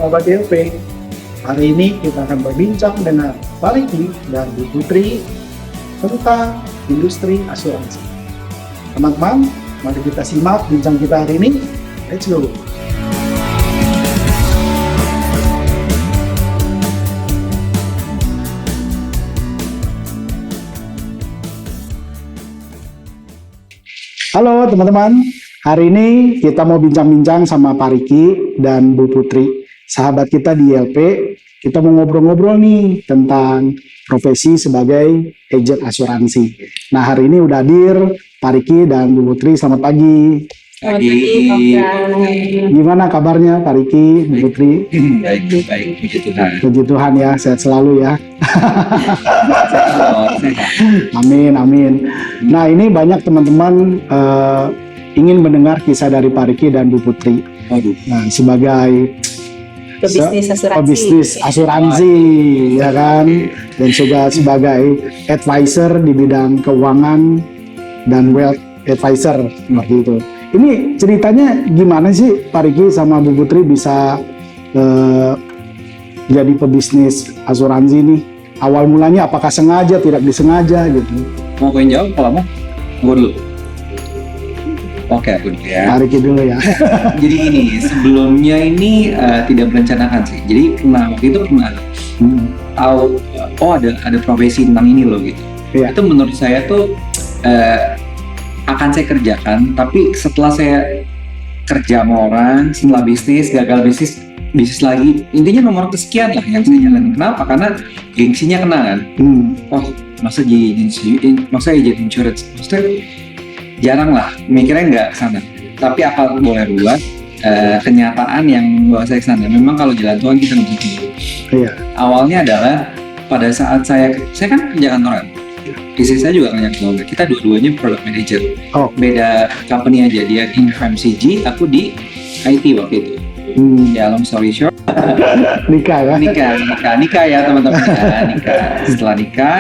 Sobat DLP. Hari ini kita akan berbincang dengan Pak Riki dan Bu Putri tentang industri asuransi. Teman-teman, mari kita simak bincang kita hari ini. Let's go! Halo teman-teman, hari ini kita mau bincang-bincang sama Pak Riki dan Bu Putri, sahabat kita di ILP. Kita mau ngobrol-ngobrol nih tentang profesi sebagai agen asuransi. Nah, hari ini udah hadir Pak Riki dan Bu Putri. Selamat pagi. Pagi. Gimana kabarnya Pak Riki, Bu Putri? Baik, puji Tuhan. Puji Tuhan ya, sehat selalu ya. Amin. Nah, ini banyak teman-teman ingin mendengar kisah dari Pak Riki dan Bu Putri. Nah, sebagai pebisnis asuransi, ya kan, dan juga sebagai advisor di bidang keuangan dan wealth advisor seperti itu. Ini ceritanya gimana sih Pak Riki sama Bu Putri bisa jadi pebisnis asuransi nih? Awal mulanya apakah sengaja, tidak disengaja gitu? Mau pengen jawab kalau mau? Gue dulu. Oke, aku dulu ya. Pak Riki dulu ya. Jadi gini, sebelumnya ini tidak merencanakan sih. Jadi waktu itu pernah tahu, ada profesi tentang ini loh gitu. Iya. Itu menurut saya tuh akan saya kerjakan, tapi setelah saya kerja sama orang, setelah bisnis, gagal bisnis lagi, intinya nomor kesekian lah yang saya jalanin. Kenapa? Karena gengsinya kena kan. Masa jadi insurance, maksudnya jarang lah, mikirnya nggak sana. Tapi apa boleh buat, kenyataan yang bawa saya ke sana. Memang kalau jalan Tuhan kita nggak bisa. Iya. Awalnya adalah pada saat saya kan kerja kantoran. Istri saya juga kerja kantoran. Kita dua-duanya product manager. Beda company aja, dia di FMCG, aku di IT waktu itu. Ya, long story short, Nikah ya teman-teman. Nikah. Setelah nikah,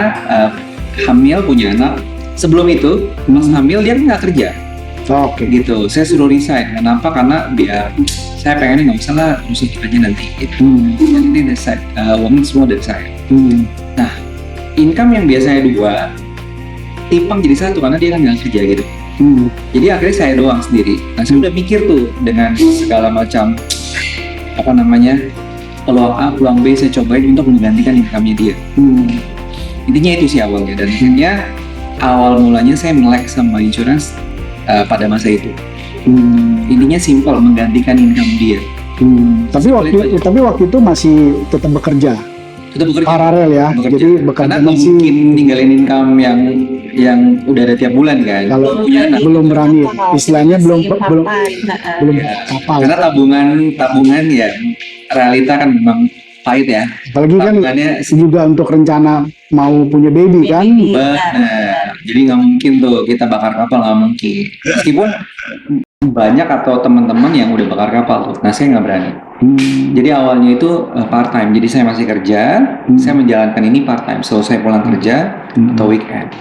hamil, punya anak. Sebelum itu, pas hamil dia nggak kerja. Gitu. Saya suruh resign. Kenapa? Karena biar saya pengennya nggak usah lah, urusan aja nanti. Gitu. Jadi dari saya, uangnya semua dari saya. Nah, income yang biasanya 2, timpang jadi 1 karena dia kan nggak kerja gitu. Jadi akhirnya saya doang sendiri. Nah, saya udah mikir tuh dengan segala macam peluang A, peluang B saya cobain untuk menggantikan income-nya dia. Intinya itu sih awalnya, dan akhirnya awal mulanya saya melek sama insurance pada masa itu. Intinya simple, menggantikan income dia. Tapi waktu itu masih tetap bekerja. Paralel ya. Jadi bekerja karena nggak mungkin ninggalin income yang udah ada tiap bulan kan. Kalau belum berani, istilahnya belum kapal. Karena tabungan ya realita kan memang pahit ya. Apalagi kan juga untuk rencana mau punya baby kan. Benar. Jadi nggak mungkin tuh kita bakar kapal, nggak mungkin. Meskipun banyak atau teman-teman yang udah bakar kapal tuh. Nah, saya nggak berani. Jadi awalnya itu part time. Jadi saya masih kerja, saya menjalankan ini part time. So saya pulang kerja atau weekend.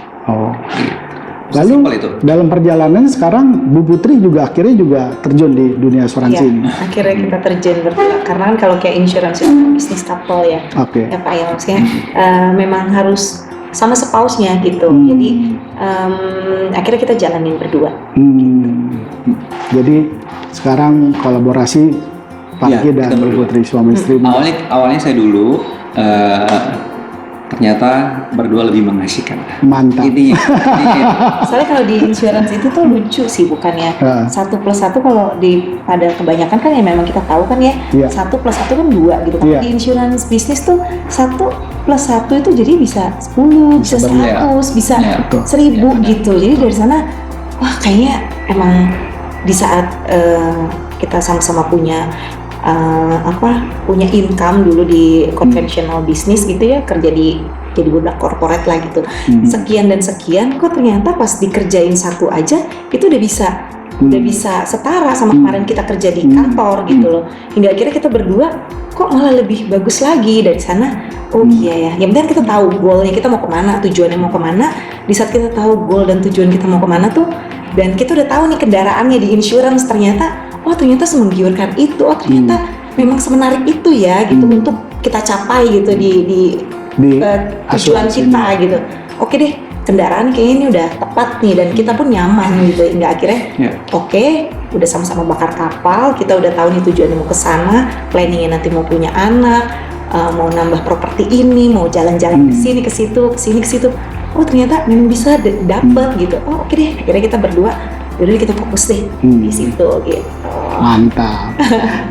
Lalu dalam perjalanan sekarang Bu Putri juga akhirnya juga terjun di dunia asuransi ini. Akhirnya kita terjun berdua. Karena kan kalau kayak insurance itu bisnis couple ya. Ya Pak ya, maksudnya memang harus sama spouse-nya gitu. Jadi akhirnya kita jalanin berdua. Jadi sekarang kolaborasi Pak Riki dan Bu Putri, suami istri. Awalnya saya dulu ternyata berdua lebih mengasihkan. Mantap. Intinya. Soalnya kalau di insurance itu tuh lucu sih, bukannya 1+1 kalau pada kebanyakan kan ya memang kita tahu kan ya 1+1 kan 2 gitu. Tapi di insurance bisnis tuh 1+1 itu jadi bisa 10, bisa 100, bisa 1000 gitu. Jadi dari sana wah kayaknya emang di saat kita sama-sama punya punya income dulu di conventional business gitu ya, kerja jadi budak korporat lah gitu. Sekian dan sekian, kok ternyata pas dikerjain satu aja itu udah bisa setara sama kemarin kita kerja di kantor gitu loh. Hingga akhirnya kita berdua kok malah lebih bagus lagi dari sana. Iya ya, yang penting kita tahu goalnya kita mau kemana, tujuannya mau kemana. Di saat kita tahu goal dan tujuan kita mau kemana tuh, dan kita udah tahu nih kendaraannya di insurance ternyata, ternyata semenggiurkan itu, ternyata memang semenarik itu ya gitu untuk kita capai gitu di tujuan kita gitu. Oke deh, kendaraan kayaknya ini udah tepat nih dan kita pun nyaman gitu. Hingga akhirnya oke, udah sama-sama bakar kapal, kita udah tahu nih tujuannya mau ke sana, planningnya nanti mau punya anak, mau nambah properti ini, mau jalan-jalan ke sini ke situ, ke sini ke situ. Oh ternyata memang bisa dapet gitu. Oh oke deh, akhirnya kita berdua yaudah kita fokus deh di situ gitu. Mantap.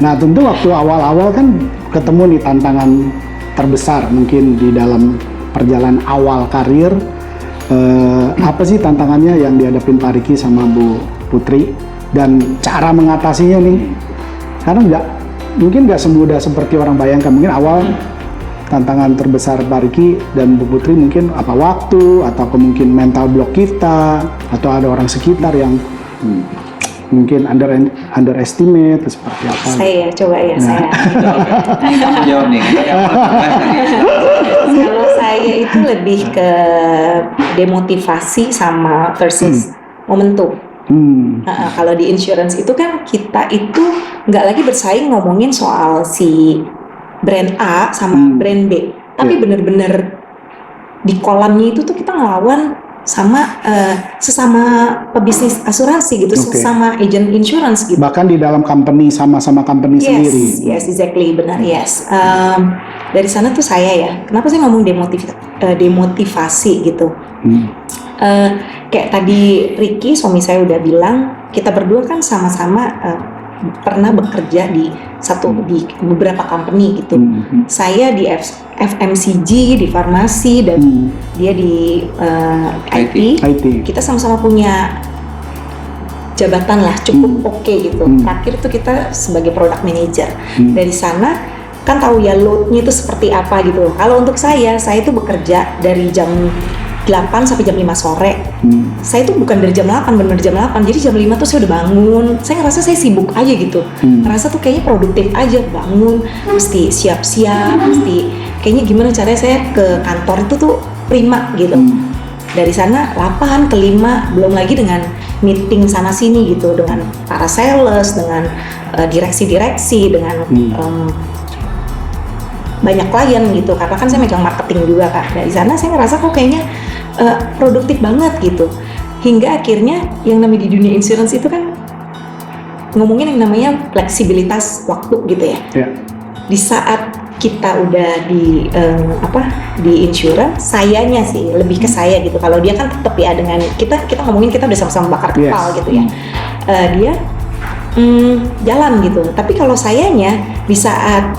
Nah tentu waktu awal-awal kan ketemu nih tantangan terbesar mungkin di dalam perjalanan awal karir. Apa sih tantangannya yang dihadapin Pak Riki sama Bu Putri dan cara mengatasinya nih? Karena mungkin nggak semudah seperti orang bayangkan. Mungkin awal tantangan terbesar Pak Riki dan Bu Putri mungkin apa waktu atau mungkin mental block kita atau ada orang sekitar yang mungkin underestimate atau seperti apa? Saya coba ya saya. Jawab nih. Kalau saya itu lebih ke demotivasi sama versus momentum. Kalau di insurance itu kan kita itu nggak lagi bersaing ngomongin soal si brand A sama brand B, tapi bener-bener di kolamnya itu tuh kita ngelawan sama sesama pebisnis asuransi gitu, sesama agent insurance gitu. Bahkan di dalam company sama-sama company sendiri. Yes, exactly, benar, yes. Dari sana tuh saya ya, kenapa saya ngomong demotivasi gitu? Kayak tadi Ricky, suami saya udah bilang, kita berdua kan sama-sama pernah bekerja di beberapa company gitu. Saya di FMCG, di farmasi, dan dia di IT. Kita sama-sama punya jabatan lah cukup oke gitu. Terakhir itu kita sebagai product manager. Dari sana kan tahu ya load-nya itu seperti apa gitu. Kalau untuk saya itu bekerja dari jam 8 sampai jam 5 sore. Saya tuh bukan dari jam 8, benar jam 8. Jadi jam 5 tuh saya udah bangun. Saya ngerasa saya sibuk aja gitu. Ngerasa tuh kayaknya produktif aja, bangun, mesti siap-siap, mesti kayaknya gimana caranya saya ke kantor itu tuh prima gitu. Dari sana 8 ke 5, belum lagi dengan meeting sana sini gitu dengan para sales, dengan direksi-direksi, dengan banyak klien gitu, karena kan saya megang marketing juga Kak. Dari sana saya ngerasa kok kayaknya produktif banget gitu. Hingga akhirnya yang namanya di dunia insurance itu kan ngomongin yang namanya fleksibilitas waktu gitu ya. Di saat kita udah di insurance, sayanya sih lebih ke saya gitu. Kalau dia kan tetap ya dengan kita ngomongin kita udah sama-sama bakar kepal gitu ya. Dia jalan gitu. Tapi kalau sayanya di saat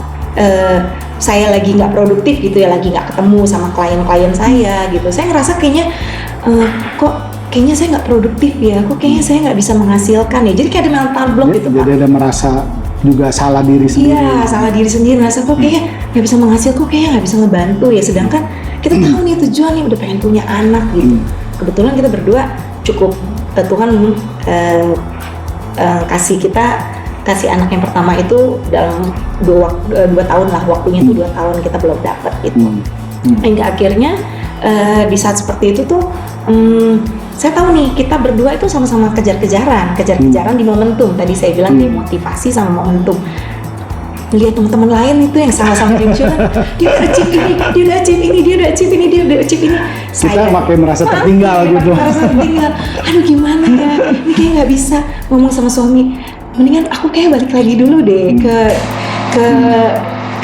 saya lagi nggak produktif gitu ya, lagi nggak ketemu sama klien-klien saya gitu, saya ngerasa kayaknya kok kayaknya saya nggak produktif ya, kok kayaknya saya nggak bisa menghasilkan ya, jadi kayak ada mental block gitu Pak. Jadi ada merasa juga salah diri sendiri. Iya, salah diri sendiri, merasa kok kayaknya nggak bisa menghasilkan, kok kayaknya nggak bisa ngebantu ya, sedangkan kita tahu nih tujuannya udah pengen punya anak gitu. Kebetulan kita berdua cukup Tuhan kasih anak yang pertama itu dalam 2 tahun lah, waktunya itu 2 tahun kita belum dapat gitu. Hingga akhirnya di saat seperti itu tuh saya tahu nih kita berdua itu sama-sama kejar-kejaran di momentum. Tadi saya bilang demotivasi sama momentum. Lihat teman-teman lain itu yang sama-sama di insurance, dia udah achieve ini, dia udah achieve ini, dia udah achieve ini, dia udah achieve ini. Kita makin merasa tertinggal gitu. Merasa tertinggal. Aduh gimana ya, ini kayak nggak bisa. Ngomong sama suami, mendingan aku kayak balik lagi dulu deh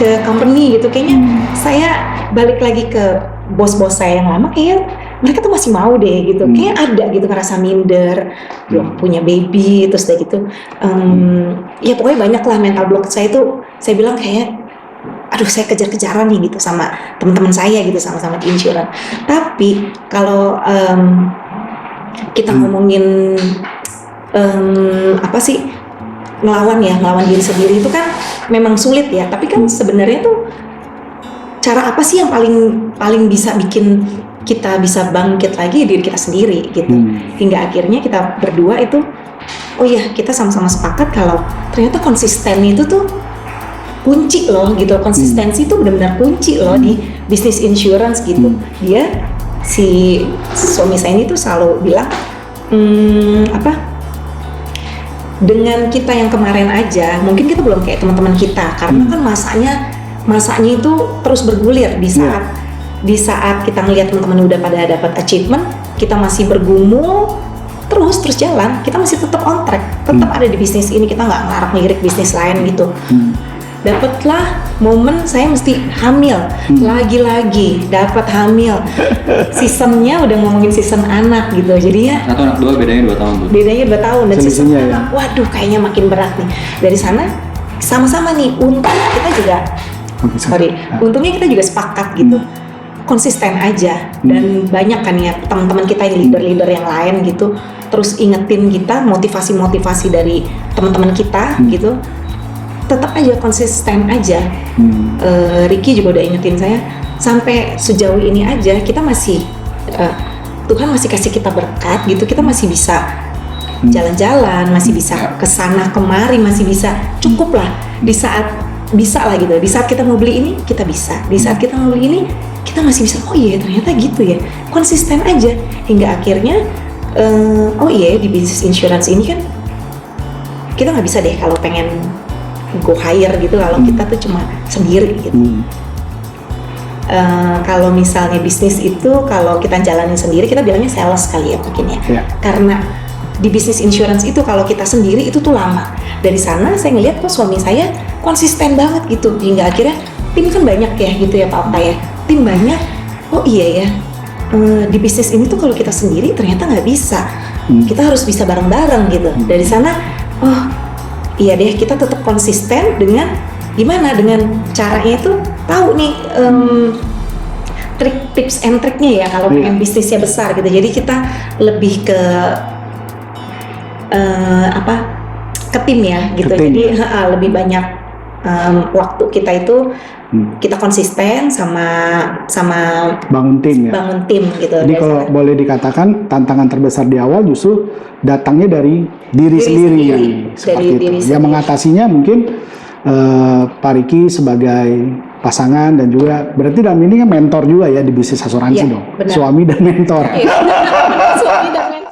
ke company gitu. Kayaknya saya balik lagi ke bos-bos saya yang lama, kayaknya mereka tuh masih mau deh gitu. Kayaknya ada gitu ngerasa minder, belum punya baby, terus udah gitu. Ya pokoknya banyak lah mental block saya itu. Saya bilang kayak, aduh saya kejar-kejaran nih gitu sama teman-teman saya gitu, sama-sama di insurance. Tapi kalau kita ngomongin apa sih, ngelawan diri sendiri itu kan memang sulit ya, tapi kan sebenarnya tuh cara apa sih yang paling bisa bikin kita bisa bangkit lagi diri kita sendiri gitu. Hingga akhirnya kita berdua itu, oh iya kita sama-sama sepakat kalau ternyata konsisten itu tuh kunci loh gitu. Konsistensi itu benar-benar kunci loh di bisnis insurance gitu. Dia si suami saya ini tuh selalu bilang dengan kita yang kemarin aja, mungkin kita belum kayak teman-teman kita, karena kan masanya itu terus bergulir di saat kita ngelihat teman-teman udah pada dapat achievement, kita masih bergumul terus jalan, kita masih tetap on track, tetap ada di bisnis ini, kita nggak ngarep ngelirik bisnis lain gitu. Dapatlah momen saya mesti hamil, lagi-lagi dapat hamil. Seasonnya udah ngomongin season anak gitu, jadi ya. Satu anak dua bedanya 2 tahun tuh. Bedanya 2 tahun dan season ya. anak, waduh kayaknya makin berat nih. Dari sana sama-sama nih, untungnya kita juga, untungnya kita juga sepakat gitu. Konsisten aja dan banyak kan ya teman-teman kita yang leader-leader yang lain gitu terus ingetin kita motivasi-motivasi dari teman-teman kita gitu, tetap aja konsisten aja. Ricky juga udah ingetin saya sampai sejauh ini aja kita masih Tuhan masih kasih kita berkat gitu, kita masih bisa jalan-jalan, masih bisa kesana kemari, masih bisa cukup lah di saat bisa lah gitu, di saat kita mau beli ini kita bisa, di saat kita mau beli ini kita masih bisa, oh iya ternyata gitu ya, konsisten aja hingga akhirnya oh iya di bisnis insurance ini kan kita nggak bisa deh kalau pengen go hire gitu kalau kita tuh cuma sendiri gitu. Kalau misalnya bisnis itu kalau kita jalanin sendiri kita bilangnya sales kali ya mungkin ya. Karena di bisnis insurance itu kalau kita sendiri itu tuh lama. Dari sana saya ngeliat kok suami saya konsisten banget gitu hingga akhirnya tim kan banyak ya gitu ya Pak Okta ya. Tim banyak, oh iya ya, di bisnis ini tuh kalau kita sendiri ternyata nggak bisa, kita harus bisa bareng-bareng gitu. Dari sana, oh iya deh kita tetap konsisten dengan gimana, dengan caranya itu tahu nih trik, tips and triknya ya kalau pengen bisnisnya besar gitu. Jadi kita lebih ke ke tim ya gitu. Jadi lebih banyak waktu kita itu kita konsisten sama bangun tim gitu. Jadi kalau boleh dikatakan tantangan terbesar di awal justru datangnya dari diri sendiri yang seperti itu. Yang mengatasinya mungkin Pak Ricky sebagai pasangan dan juga berarti dalam ini kan mentor juga ya di bisnis asuransi dong. Benar. Suami dan mentor. Suami dan mentor.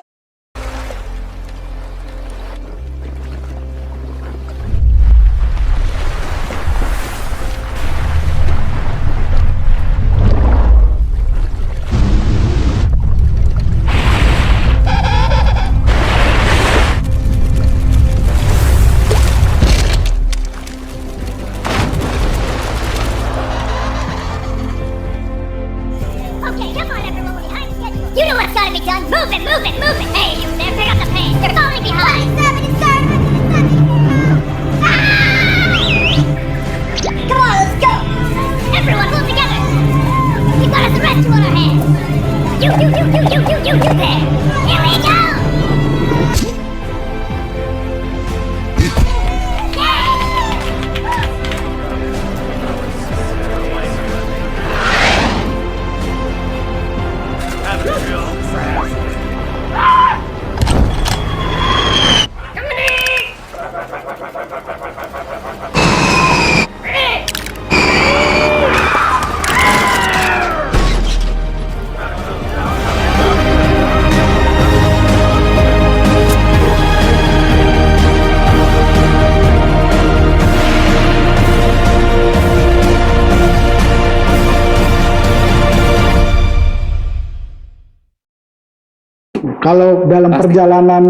Kalau dalam perjalanan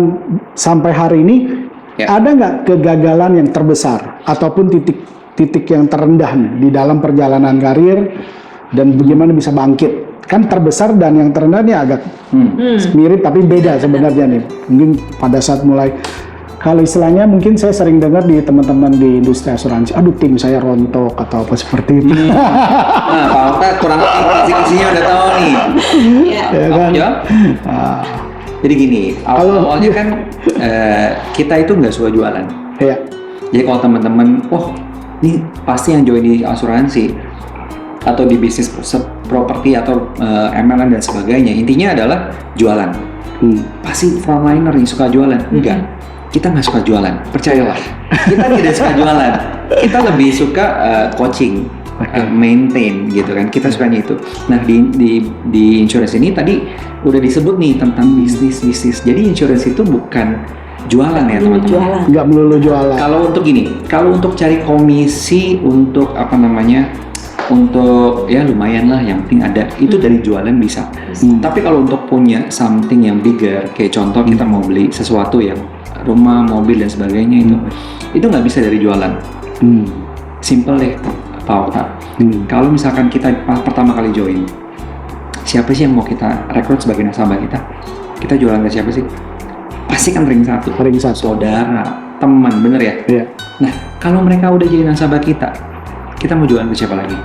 sampai hari ini, ada nggak kegagalan yang terbesar ataupun titik yang terendah nih, di dalam perjalanan karir dan bagaimana bisa bangkit? Kan terbesar dan yang terendah ini agak mirip tapi beda sebenarnya nih. Mungkin pada saat mulai, kalau istilahnya mungkin saya sering dengar di teman-teman di industri asuransi, aduh tim saya rontok atau apa seperti itu. Nah, Pak Okta kurang kisi-kisinya udah tahu nih. Ya kan? Jadi gini, awalnya kan kita itu nggak suka jualan. Iya. Jadi kalau teman-teman, ini pasti yang join di asuransi atau di bisnis properti atau MLM dan sebagainya, intinya adalah jualan. Pasti frontliner yang suka jualan. Enggak, kita nggak suka jualan, percayalah. Kita tidak suka jualan. Kita lebih suka coaching, maintain gitu kan. Kita sukanya itu. Nah di insurance ini tadi udah disebut nih tentang bisnis. Jadi insurance itu bukan jualan ya teman-teman. Nggak melulu jualan. Kalau untuk gini, kalau untuk cari komisi untuk apa namanya, untuk ya lumayan lah, yang penting ada, itu dari jualan bisa. Tapi kalau untuk punya something yang bigger, kayak contoh kita mau beli sesuatu yang rumah, mobil dan sebagainya, itu nggak bisa dari jualan. Simple deh, Pak Okta. Kalau misalkan kita pertama kali join, siapa sih yang mau kita rekrut sebagai nasabah kita? Kita jualan ke siapa sih? Pasti kan ring satu, saudara, teman, bener ya? Iya. Nah, kalau mereka udah jadi nasabah kita mau jualan ke siapa lagi?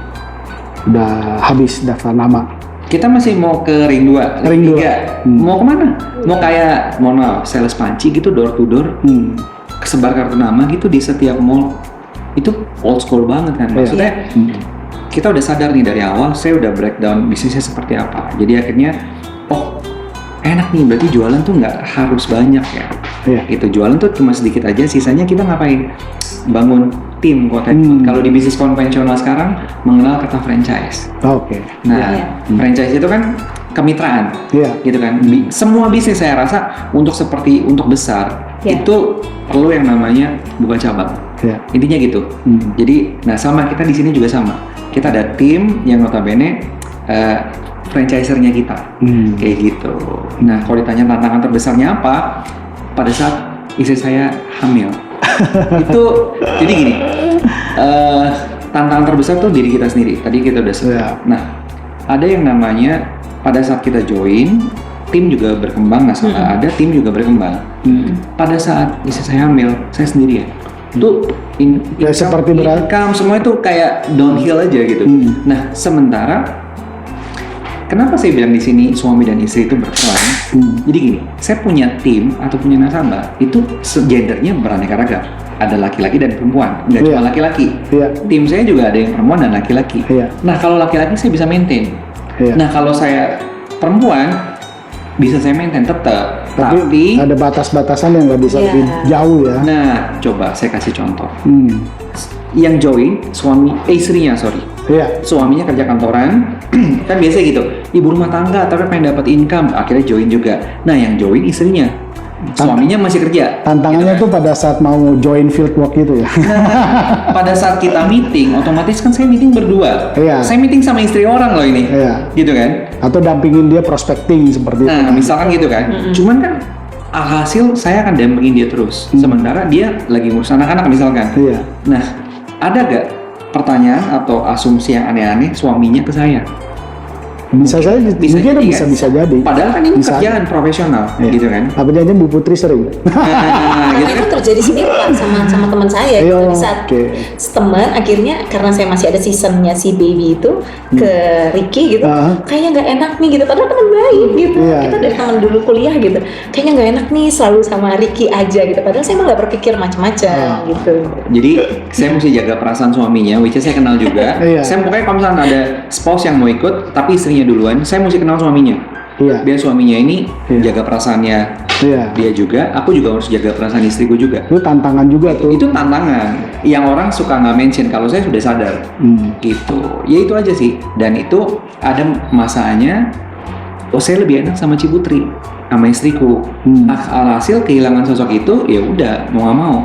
Udah habis daftar nama. Kita masih mau ke ring 2, ring 3. Mau kemana? Mau kayak, mohon maaf, sales panci gitu, door to door, kesebar kartu nama gitu di setiap mall. Itu old school banget kan? Maksudnya, kita udah sadar nih dari awal, saya udah breakdown bisnisnya seperti apa. Jadi akhirnya, oh enak nih, berarti jualan tuh nggak harus banyak ya. Gitu, jualan tuh cuma sedikit aja, sisanya kita ngapain? Bangun tim, kalau di bisnis konvensional sekarang mengenal kata franchise. Nah, franchise itu kan kemitraan, gitu kan. Semua bisnis saya rasa untuk besar itu perlu yang namanya buka cabang. Intinya gitu. Jadi, nah sama kita di sini juga sama. Kita ada tim yang notabene franchisernya kita, kayak gitu. Nah, kalau ditanya tantangan terbesarnya apa, pada saat istri saya hamil, itu jadi gini, tantangan terbesar tuh diri kita sendiri. Tadi kita udah sebut. Nah, ada yang namanya pada saat kita join, tim juga berkembang, ada tim juga berkembang. Pada saat istri saya hamil, saya sendirian. Itu income semua itu kayak downhill aja gitu. Nah, sementara kenapa saya bilang di sini suami dan istri itu berperan? Jadi gini, saya punya tim atau punya nasabah itu gendernya beraneka ragam. Ada laki-laki dan perempuan, nggak cuma laki-laki. Tim saya juga ada yang perempuan dan laki-laki. Nah, kalau laki-laki saya bisa maintain. Nah, kalau saya perempuan bisa saya maintain tetap. Tapi ada batas-batasan yang nggak bisa lebih jauh ya. Nah, coba saya kasih contoh. Yang join istrinya. Suaminya kerja kantoran, kan biasa gitu. Ibu rumah tangga tapi pengen dapat income, akhirnya join juga. Nah, yang join istrinya, suaminya masih kerja. Tantangannya gitu tuh pada saat mau join field work gitu ya. Nah, pada saat kita meeting, otomatis kan saya meeting berdua. Saya meeting sama istri orang loh ini, gitu kan? Atau dampingin dia prospecting seperti itu. Nah, misalkan gitu kan. Cuman kan alhasil saya akan dampingin dia terus. Sementara dia lagi ngurus anak-anak misalkan. Nah, ada gak pertanyaan atau asumsi yang aneh-aneh suaminya ke saya? Bisa saja, mungkin bisa jadi. Padahal kan ini kerjaan profesional, gitu kan? Apa jangan Bu Putri sering? Karena itu terjadi sendiri Pak sama teman saya. Di saat teman, akhirnya karena saya masih ada seasonnya si baby itu ke Ricky gitu, kayaknya nggak enak nih gitu. Padahal teman baik gitu. Kita dari teman dulu kuliah gitu, kayaknya nggak enak nih selalu sama Ricky aja gitu. Padahal saya malah nggak berpikir macam-macam gitu. Jadi saya mesti jaga perasaan suaminya, which is saya kenal juga. Saya pokoknya kalau misalnya ada spouse yang mau ikut, tapi istrinya duluan, saya mesti kenal suaminya. Biar suaminya ini jaga perasaannya dia juga, aku juga harus jaga perasaan istriku juga. Itu tantangan juga tuh. Itu tantangan yang orang suka nggak mention. Kalau saya sudah sadar, gitu. Ya itu aja sih. Dan itu ada masanya. Oh, saya lebih enak sama Ciputri, sama istriku. Alhasil kehilangan sosok itu, ya udah mau nggak mau.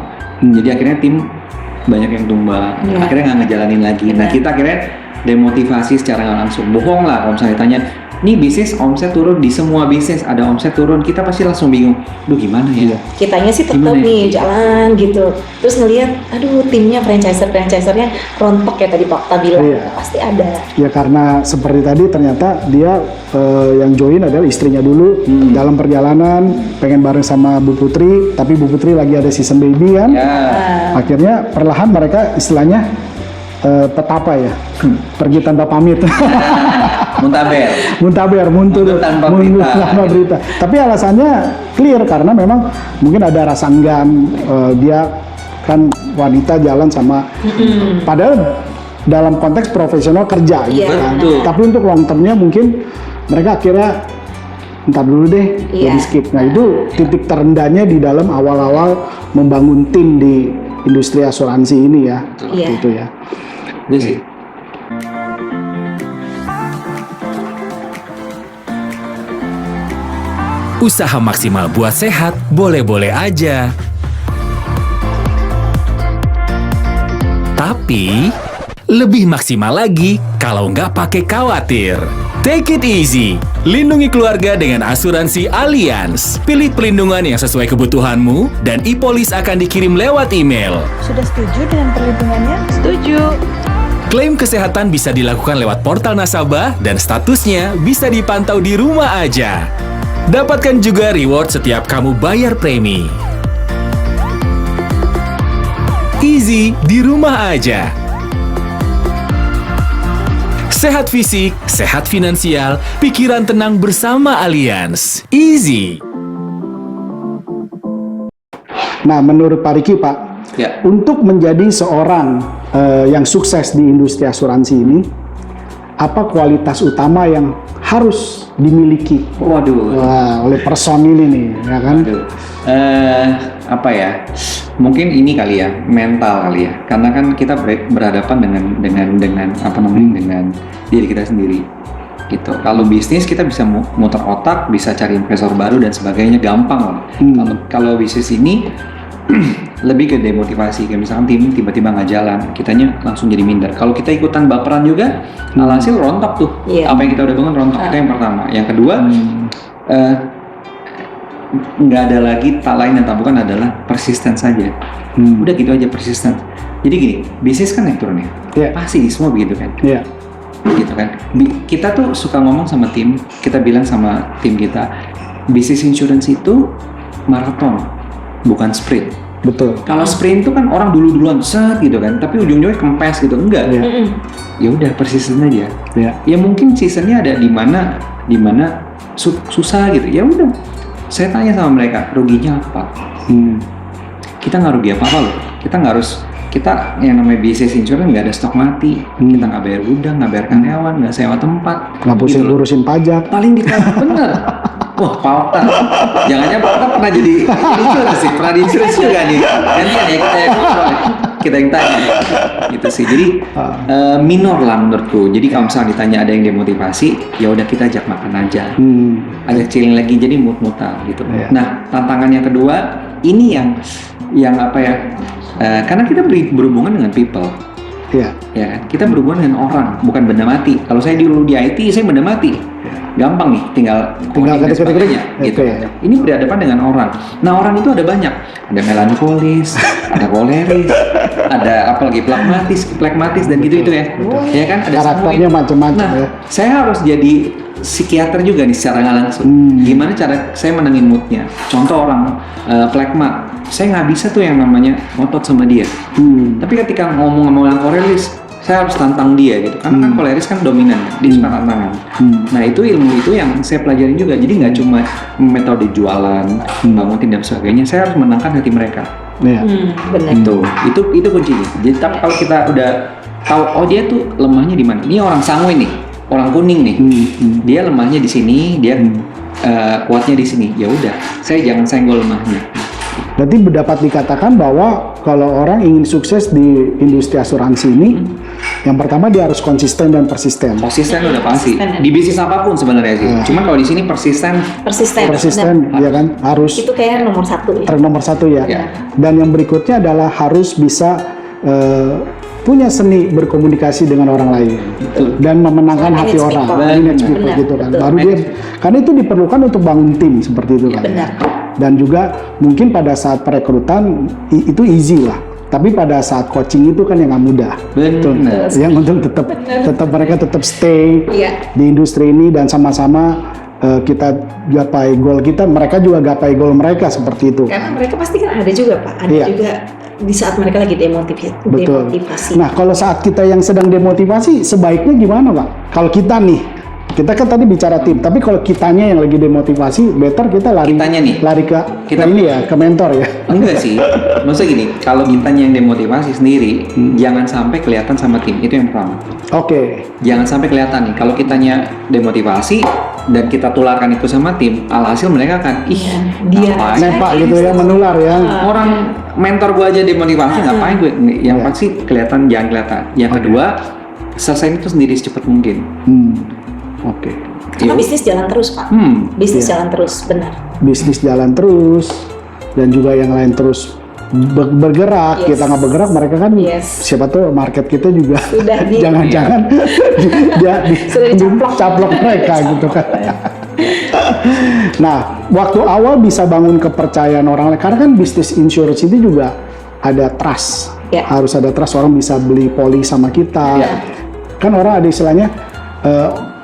Jadi akhirnya tim banyak yang tumbang. Akhirnya nggak ngejalanin lagi. Nah, kita akhirnya demotivasi secara nggak langsung. Bohong lah kalau misalnya ditanya, nih bisnis omset turun, di semua bisnis ada omset turun, kita pasti langsung bingung. Duh gimana ya? Kitanya sih tetap nih jalan gitu. Terus ngelihat, aduh timnya franchisernya rontok ya tadi Pak Okta bilang. Pasti ada. Ya karena seperti tadi ternyata dia yang join adalah istrinya dulu dalam perjalanan pengen bareng sama Bu Putri, tapi Bu Putri lagi ada season baby kan. Akhirnya perlahan mereka istilahnya petapa ya, pergi tanpa pamit. Muntaber, mundur tanpa berita. Tapi alasannya clear karena memang mungkin ada rasa enggan, dia kan wanita jalan sama, padahal dalam konteks profesional kerja gitu kan. Tapi untuk long termnya mungkin mereka akhirnya entar dulu deh, jadi skip. Nah itu titik terendahnya di dalam awal-awal membangun tim di industri asuransi ini ya, gitu ya. Itu sih. Usaha maksimal buat sehat boleh-boleh aja. Tapi, lebih maksimal lagi kalau nggak pakai khawatir. Take it easy. Lindungi keluarga dengan asuransi Allianz. Pilih pelindungan yang sesuai kebutuhanmu dan e-polis akan dikirim lewat email. Sudah setuju dengan perlindungannya? Setuju. Klaim kesehatan bisa dilakukan lewat portal nasabah dan statusnya bisa dipantau di rumah aja. Dapatkan juga reward setiap kamu bayar premi. Easy di rumah aja. Sehat fisik, sehat finansial, pikiran tenang bersama Allianz. Easy. Nah, menurut Pak Riki, Pak, untuk menjadi seorang yang sukses di industri asuransi ini, apa kualitas utama yang harus dimiliki oleh personil ini, ya kan? Apa ya? Mungkin ini kali ya, mental kali ya. Karena kan kita berhadapan dengan apa namanya, dengan diri kita sendiri. Gitu. Kalau bisnis kita bisa muter otak, bisa cari investor baru dan sebagainya, gampang. Kalau bisnis ini lebih ke demotivasi, kayak misalkan tim tiba-tiba nggak jalan, kitanya langsung jadi minder. Kalau kita ikutan baperan juga, alhasil rontok tuh. Apa yang kita udah bangun rontok. Itu yang pertama. Yang kedua, nggak ada lagi tak lain dan tak bukan adalah persisten saja. Udah gitu aja, persisten. Jadi gini, bisnis kan naik turun ya. Pasti semua begitu kan. Gitu kan. Kita tuh suka ngomong sama tim, kita bilang sama tim kita, bisnis insurance itu maraton, bukan sprint. Betul. Kalau sprint itu kan orang duluan set gitu kan, tapi ujung-ujungnya kempes gitu. Enggak. Ya udah, persisten aja. Ya mungkin seasonnya ada di mana susah gitu. Ya udah. Saya tanya sama mereka, ruginya apa? Kita nggak rugi apa-apa loh. Kita yang namanya bisnis insurance nggak ada stok mati. Kita nggak bayar gudang, nggak bayar karyawan, nggak sewa tempat. Nggak pusing gitu ngurusin pajak. Paling dikasih bener. Wah, Pak Okta. Jangan-jangan Pak Okta pernah jadi insurance sih, pernah di insurance juga nih. Gantian ya kita yang tanya. Gitu sih. Jadi minor lah menurutku. Jadi kalau misalnya ditanya ada yang demotivasi, ya udah kita ajak makan aja. Ajak chilling lagi, jadi mood-moodan gitu. Nah, tantangan yang kedua ini yang apa ya? Karena kita berhubungan dengan people. Ya kan? Kita berhubungan dengan orang, bukan benda mati. Kalau saya dulu di IT, saya benda mati. Gampang nih, tinggal ketik-ketik gitu. Ini berhadapan dengan orang. Nah, orang itu ada banyak. Ada melankolis, ada koleris, ada apalagi plekmatis dan gitu itu ya. Ya kan, ada karakternya macam-macam. Nah, saya harus jadi psikiater juga nih secara nggak langsung. Gimana cara saya menangin moodnya? Contoh orang plekma, saya nggak bisa tuh yang namanya ngotot sama dia. Tapi ketika ngomong sama orang koleris, saya harus tantang dia gitu. Karena kan koleris kan dominan, dia suka tantangan. Nah, itu ilmu itu yang saya pelajarin juga. Jadi nggak cuma metode jualan, bangun tim dan sebagainya. Saya harus menangkan hati mereka. Benar. Itu kuncinya. Jadi tapi kalau kita udah tahu, oh dia tuh lemahnya di mana? Ini orang sanguin nih, orang kuning nih. Dia lemahnya di sini, dia kuatnya di sini. Ya udah, saya jangan senggol lemahnya. Berarti dapat dikatakan bahwa kalau orang ingin sukses di industri asuransi ini, yang pertama dia harus konsisten dan persisten. Konsisten udah pasti. Di bisnis apapun sebenarnya sih. Cuman kalau di sini persisten, ya kan, harus. Itu kayak nomor satu. Nomor satu ya. Dan yang berikutnya adalah harus bisa punya seni berkomunikasi dengan orang lain. Dan memenangkan hati orang. Manage people gitu kan. Baru dia, karena itu diperlukan untuk bangun tim seperti itu kan. Benar. Dan juga mungkin pada saat perekrutan itu easy lah, tapi pada saat coaching itu kan yang nggak mudah. Benar. Yang untuk tetap mereka tetap stay di industri ini dan sama-sama kita gapai goal kita, mereka juga gapai goal mereka seperti itu. Karena mereka pasti kan ada juga Pak, ada juga di saat mereka lagi demotivasi. Nah, kalau saat kita yang sedang demotivasi, sebaiknya gimana Pak? Kalau kita nih, kita kan tadi bicara tim, tapi kalau kitanya yang lagi demotivasi, better kita lari ke mentor ya. Enggak sih, maksudnya gini, kalau kitanya yang demotivasi sendiri, jangan sampai kelihatan sama tim, itu yang pertama. Jangan sampai kelihatan nih, kalau kitanya demotivasi dan kita tularkan itu sama tim, alhasil mereka akan dia nempak gitu ya, menular ya. Orang mentor gua aja demotivasi, ngapain gue? Yang pasti kelihatan, jangan kelihatan. Yang kedua, selesai itu sendiri secepat mungkin. Karena bisnis jalan terus Pak. Bisnis jalan terus, benar. bisnis jalan terus dan juga yang lain terus bergerak, kita nggak bergerak, mereka kan siapa tuh market kita juga jangan-jangan dia caplok mereka gitu kan. Nah, waktu awal bisa bangun kepercayaan orang lain, karena kan bisnis insurance ini juga ada trust, harus ada trust, orang bisa beli polis sama kita. Kan orang ada istilahnya,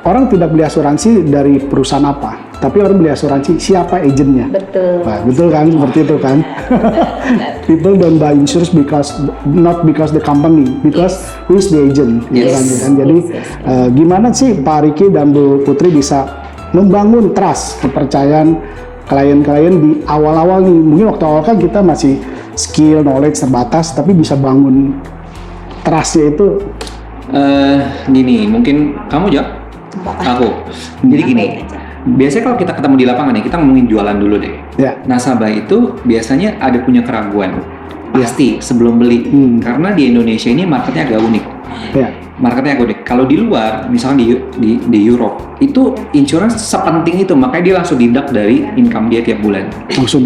orang tidak beli asuransi dari perusahaan apa, tapi orang beli asuransi siapa agennya. Betul. Nah, betul kan, seperti itu kan. People don't buy insurance not because the company, because who is the agent. Gitu kan. Jadi gimana sih Pak Riki dan Bu Putri bisa membangun trust, kepercayaan klien-klien di awal-awal nih? Mungkin waktu awal kan kita masih skill, knowledge terbatas, tapi bisa bangun trust-nya itu. Gini, mungkin kamu jawab? Aku. Jadi gini, biasanya kalau kita ketemu di lapangan nih, kita ngomongin jualan dulu deh. Nasabah itu biasanya ada punya keraguan, pasti sebelum beli, karena di Indonesia ini marketnya agak unik. Marketnya agak unik. Kalau di luar, misalnya di Europe, itu insurance sepenting itu, makanya dia langsung deduct dari income dia tiap bulan. Langsung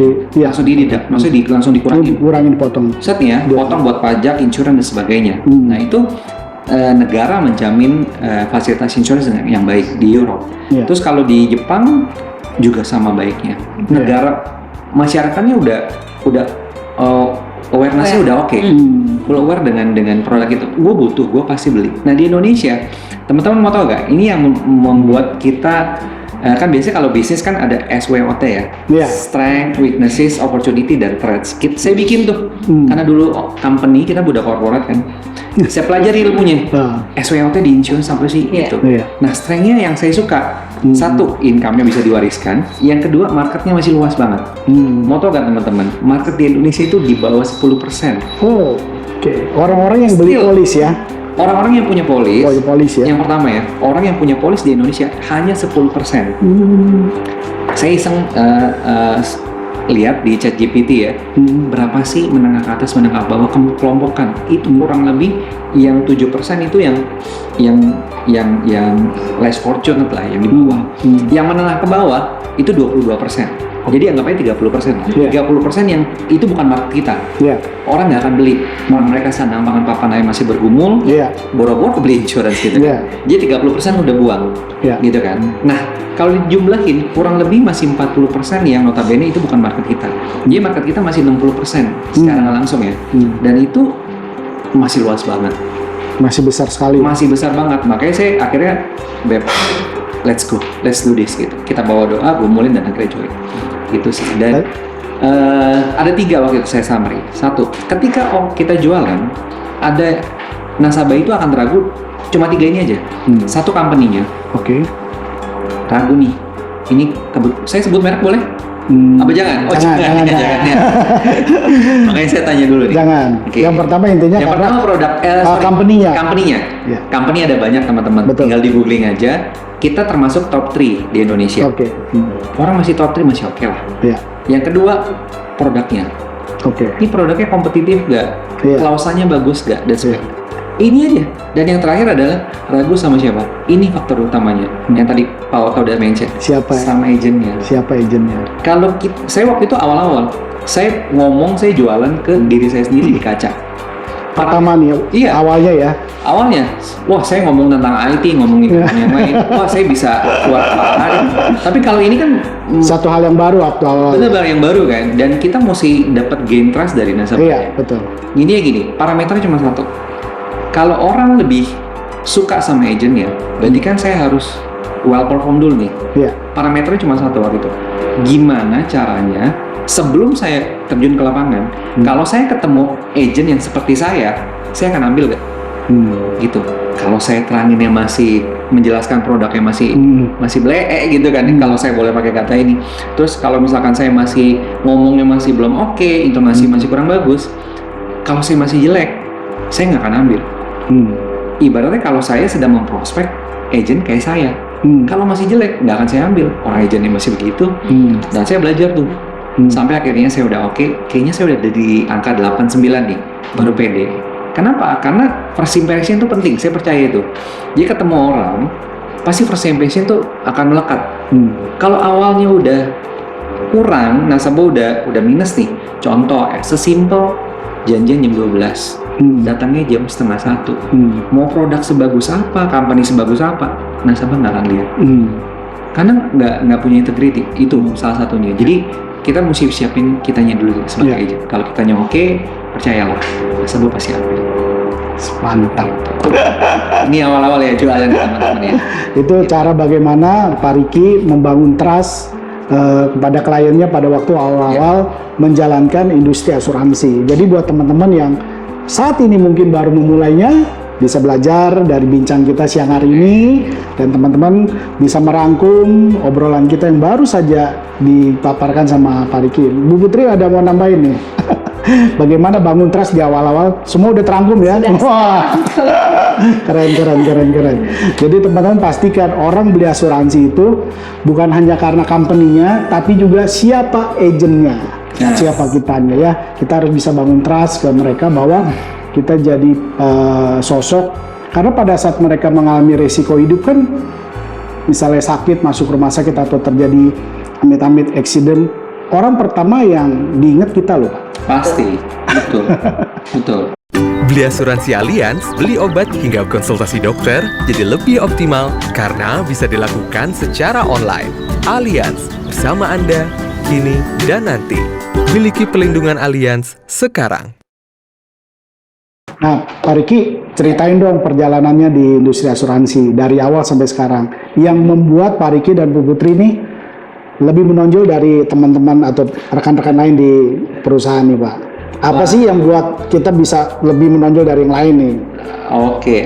dideduct, maksudnya langsung dikurangin potong. Setnya, potong buat pajak, insurance dan sebagainya. Nah itu negara menjamin fasilitas insurance yang baik di Europe. Terus kalau di Jepang juga sama baiknya. Negara masyarakatnya udah awareness-nya udah oke. Full aware dengan produk itu. Gue butuh, gue pasti beli. Nah di Indonesia, teman-teman mau tahu gak? Ini yang membuat kita kan biasanya kalau bisnis kan ada SWOT ya, strength, weaknesses, opportunity, dan threats. Saya bikin tuh, karena dulu company kita budak korporat kan. Saya pelajari ilmunya. SWOT di insurance sampai sih gitu. Nah strength-nya yang saya suka, satu, income-nya bisa diwariskan. Yang kedua, marketnya masih luas banget. Mau tahu gak teman-teman? Market di Indonesia itu di bawah 10%. Orang-orang yang beli polis ya. Orang-orang yang punya polis, ya. Yang pertama ya, orang yang punya polis di Indonesia hanya 10%. Saya iseng lihat di ChatGPT ya, berapa sih menengah ke atas, menengah ke bawah, kamu kelompokkan. Itu kurang lebih yang 7% itu yang less fortunate lah, yang di bawah. Yang menengah ke bawah itu 22%. Jadi anggap aja 30%. 30% yang itu bukan market kita. Orang nggak akan beli. Orang mereka sandang pangan papan masih bergumul, boro-boro beli insurance gitu kan. Jadi 30% udah buang, gitu kan. Nah, kalau dijumlahin kurang lebih masih 40% yang notabene itu bukan market kita. Jadi market kita masih 60% secara nggak langsung ya. Dan itu masih luas banget. Masih besar sekali. Masih besar banget. Makanya saya akhirnya, Beb, let's go, let's do this gitu. Kita bawa doa, gumulin dan akhirnya join. Gitu sih. Dan ada 3 waktu itu saya summary. 1, ketika kita jualan, ada nasabah itu akan ragu cuma 3 ini aja. 1, company-nya. Ragu nih. Ini saya sebut merek boleh? Apa jangan? Jangan. Makanya saya tanya dulu nih. Jangan. Yang pertama intinya yang pertama produk company-nya. Company ada banyak teman-teman. Tinggal di googling aja. Kita termasuk top 3 di Indonesia. Orang masih top 3 masih oke lah. Yang kedua, produknya. Ini produknya kompetitif gak? Klausannya bagus gak? Dan sebagainya. Ini aja. Dan yang terakhir adalah ragu sama siapa? Ini faktor utamanya. Yang tadi Pak Otto udah mention. Siapa? Sama agennya. Siapa agennya? Kalau saya waktu itu awal-awal, saya jualan ke diri saya sendiri di kaca. Pertama nih, awalnya ya. Awalnya, wah saya ngomong tentang IT, ngomongin yang lain. Wah saya bisa keluar hari. Tapi kalau ini kan satu hal yang baru waktu awal. Benar yang baru kan. Dan kita mesti dapat gain trust dari nasabah. Iya, betul. Gini, parameternya cuma 1. Kalau orang lebih suka sama agennya, berarti kan saya harus well perform dulu nih. Parameternya cuma 1 waktu itu. Gimana caranya sebelum saya terjun ke lapangan, kalau saya ketemu agent yang seperti saya akan ambil gak? Gitu. Kalau saya teranginnya masih menjelaskan produknya masih bleek gitu kan, kalau saya boleh pakai kata ini. Terus kalau misalkan saya masih ngomongnya masih belum oke, intonasi masih kurang bagus, kalau saya masih jelek, saya nggak akan ambil. Ibaratnya kalau saya sedang memprospek agent kayak saya, kalau masih jelek nggak akan saya ambil. Orang agentnya masih begitu, dan saya belajar tuh. Sampai akhirnya saya udah oke, kayaknya saya udah di angka 89 nih, baru pede. Kenapa? Karena first impression itu penting, saya percaya itu. Jadi ketemu orang, pasti first impression itu akan melekat. Kalau awalnya udah kurang, nasabah udah minus nih. Contoh, sesimpel janjian jam 12, datangnya jam 12:30. Mau produk sebagus apa, company sebagus apa, nasabah nggak akan lihat. Karena nggak punya integrity, itu salah satunya. Jadi kita mesti siapin kitanya dulu sebagai agent. Kalau kitanya oke, percayalah, nasabah pasti ambil. Mantap. Ini awal-awal ya jualan teman-teman ya. Itu cara bagaimana Pak Riki membangun trust kepada kliennya pada waktu awal-awal menjalankan industri asuransi. Jadi buat teman-teman yang saat ini mungkin baru memulainya, bisa belajar dari bincang kita siang hari ini, dan teman-teman bisa merangkum obrolan kita yang baru saja dipaparkan sama Pak Riki. Bu Putri ada mau nambahin nih? Bagaimana bangun trust di awal-awal? Semua udah terangkum ya? Wah, keren. Jadi teman-teman pastikan orang beli asuransi itu bukan hanya karena company-nya, tapi juga siapa agennya, siapa kitanya ya. Kita harus bisa bangun trust ke mereka bahwa kita jadi sosok, karena pada saat mereka mengalami resiko hidup kan, misalnya sakit masuk rumah sakit atau terjadi amit-amit accident, orang pertama yang diingat kita loh. Pasti, betul. Beli asuransi Allianz, beli obat hingga konsultasi dokter jadi lebih optimal karena bisa dilakukan secara online. Allianz, bersama Anda, kini dan nanti. Miliki pelindungan Allianz sekarang. Nah, Pak Riki, ceritain dong perjalanannya di industri asuransi dari awal sampai sekarang. Yang membuat Pak Riki dan Bu Putri ini lebih menonjol dari teman-teman atau rekan-rekan lain di perusahaan nih, Pak. Apa sih yang buat kita bisa lebih menonjol dari yang lain nih? Oke,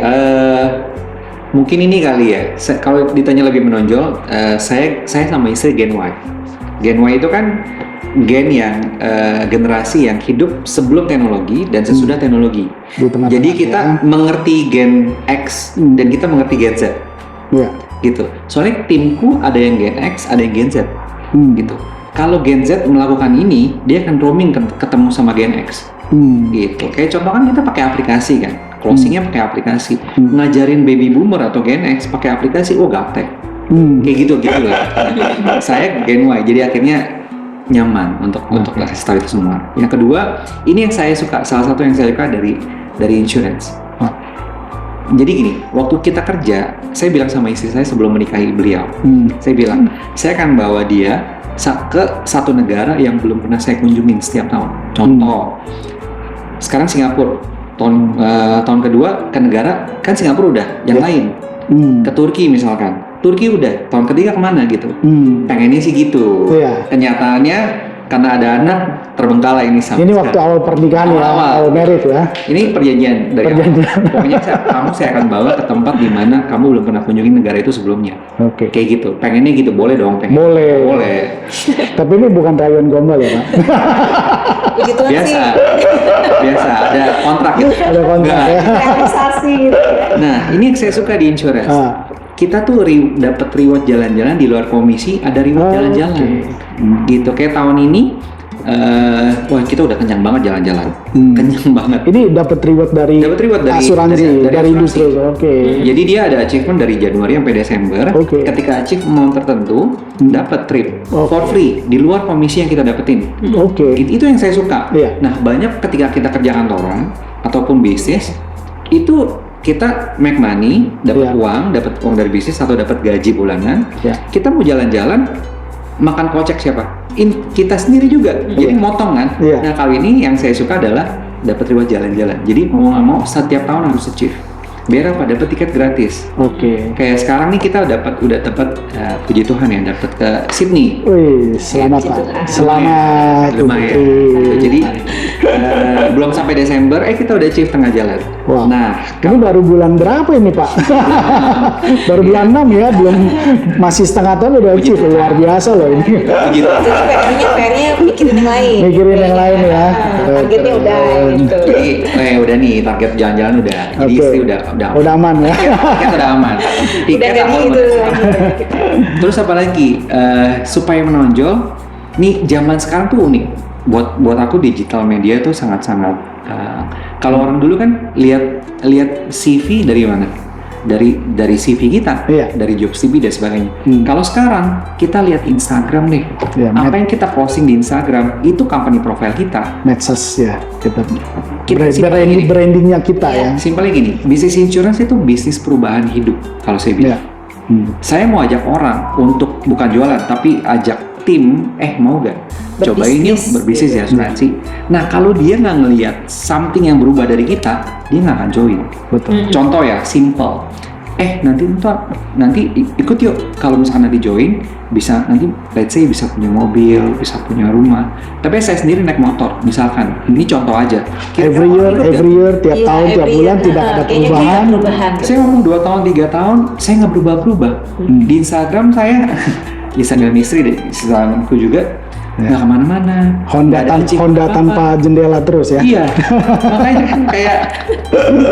mungkin ini kali ya. Kalau ditanya lebih menonjol, saya sama istri Gen Y. Gen Y itu kan gen yang generasi yang hidup sebelum teknologi dan sesudah teknologi. Jadi kita mengerti Gen X dan kita mengerti Gen Z. Iya. Gitu. Soalnya timku ada yang Gen X, ada yang Gen Z. Gitu. Kalau Gen Z melakukan ini, dia akan roaming ketemu sama Gen X. Gitu. Kayak contoh kan kita pakai aplikasi kan, closingnya pakai aplikasi. Ngajarin baby boomer atau Gen X pakai aplikasi, gaptek. Kayak gitu lah. Saya Gen Y, jadi akhirnya nyaman untuk kasih tahu itu semua. Yang kedua, ini yang saya suka, salah satu yang saya suka dari insurance. Jadi gini, waktu kita kerja, saya bilang sama istri saya sebelum menikahi beliau, saya bilang, saya akan bawa dia ke satu negara yang belum pernah saya kunjungin setiap tahun. Contoh, sekarang Singapura, tahun kedua ke negara, kan Singapura udah, yang lain. Ke Turki misalkan, Turki udah, tahun ketiga kemana gitu. Pengennya sih gitu. Kenyataannya karena ada anak terbengkalai ini sama. Ini waktu awal pernikahan awal married ya. Ini perjanjian dari awal. Pokoknya saya akan bawa ke tempat di mana kamu belum pernah kunjungi negara itu sebelumnya. Oke. Kayak gitu. Pengennya gitu, boleh dong. Boleh. Tapi ini bukan rayuan gombal ya, Pak. Biasa. Ada kontrak gitu. Ada kontrak ya. Realisasi. Nah, ini yang saya suka di insurance. Kita tuh dapat reward jalan-jalan di luar komisi, ada reward jalan-jalan. Gitu. Kayak tahun ini, wah kita udah kenyang banget jalan-jalan. Kenyang banget. Ini dapat reward dari asuransi, dari industri. Oke. Jadi dia ada achievement dari Januari sampai Desember. Ketika achieve amount tertentu, dapat trip for free di luar komisi yang kita dapetin. Itu yang saya suka. Nah, banyak ketika kita kerja kantoran ataupun bisnis, itu kita make money, dapat uang dari bisnis atau dapat gaji bulanan. Kita mau jalan-jalan, makan kocek siapa? Kita sendiri juga. Jadi motong kan. Nah, kali ini yang saya suka adalah dapat reward jalan-jalan. Jadi mau nggak mau setiap tahun harus achieve. Biar apa? Dapat tiket gratis. Kayak sekarang nih kita udah dapat puji Tuhan ya, dapat ke Sydney. Wih, selamat Pak. Selamat. Lumayan. Jadi belum sampai Desember, kita udah achieve tengah jalan. Wah. Nah, ini baru bulan berapa ini Pak? Baru bulan 6 ya, belum, masih setengah tahun udah achieve. Luar biasa loh ini. Begitu. PR-nya mikirin yang lain. Mikirin yang lain ya. Targetnya udah gitu. Jadi udah nih, target jalan-jalan udah. Jadi istri udah aman ya. Tiket udah aman. Udah gitu. Terus apa lagi? Supaya menonjol, nih zaman sekarang tuh unik. Buat aku digital media tuh sangat-sangat. Kalau orang dulu kan lihat CV dari mana? dari CV kita, dari job CV dan sebagainya. Kalau sekarang kita lihat Instagram nih, apa yang kita posting di Instagram itu company profile kita, medsos ya, kita brandingnya kita ya. Simpelnya gini, bisnis insurance itu bisnis perubahan hidup kalau saya bilang. Saya mau ajak orang untuk bukan jualan, tapi ajak tim, mau gak? Cobain yuk berbisnis ya asuransi. Nah kalau dia nggak ngelihat something yang berubah dari kita, dia nggak akan join. Betul. Contoh ya, simple. Nanti ikut yuk. Kalau misalnya nanti join, bisa nanti let's say bisa punya mobil, bisa punya rumah. Tapi saya sendiri naik motor, misalkan. Ini contoh aja. Every year, tiap tahun, tiap bulan tidak ada perubahan. Saya ngomong 2 tahun, 3 tahun, saya nggak berubah-berubah. Di Instagram saya, ya sambil istri deh, Instagramku juga nggak kemana-mana. Honda tanpa jendela terus ya. Iya, makanya kan kayak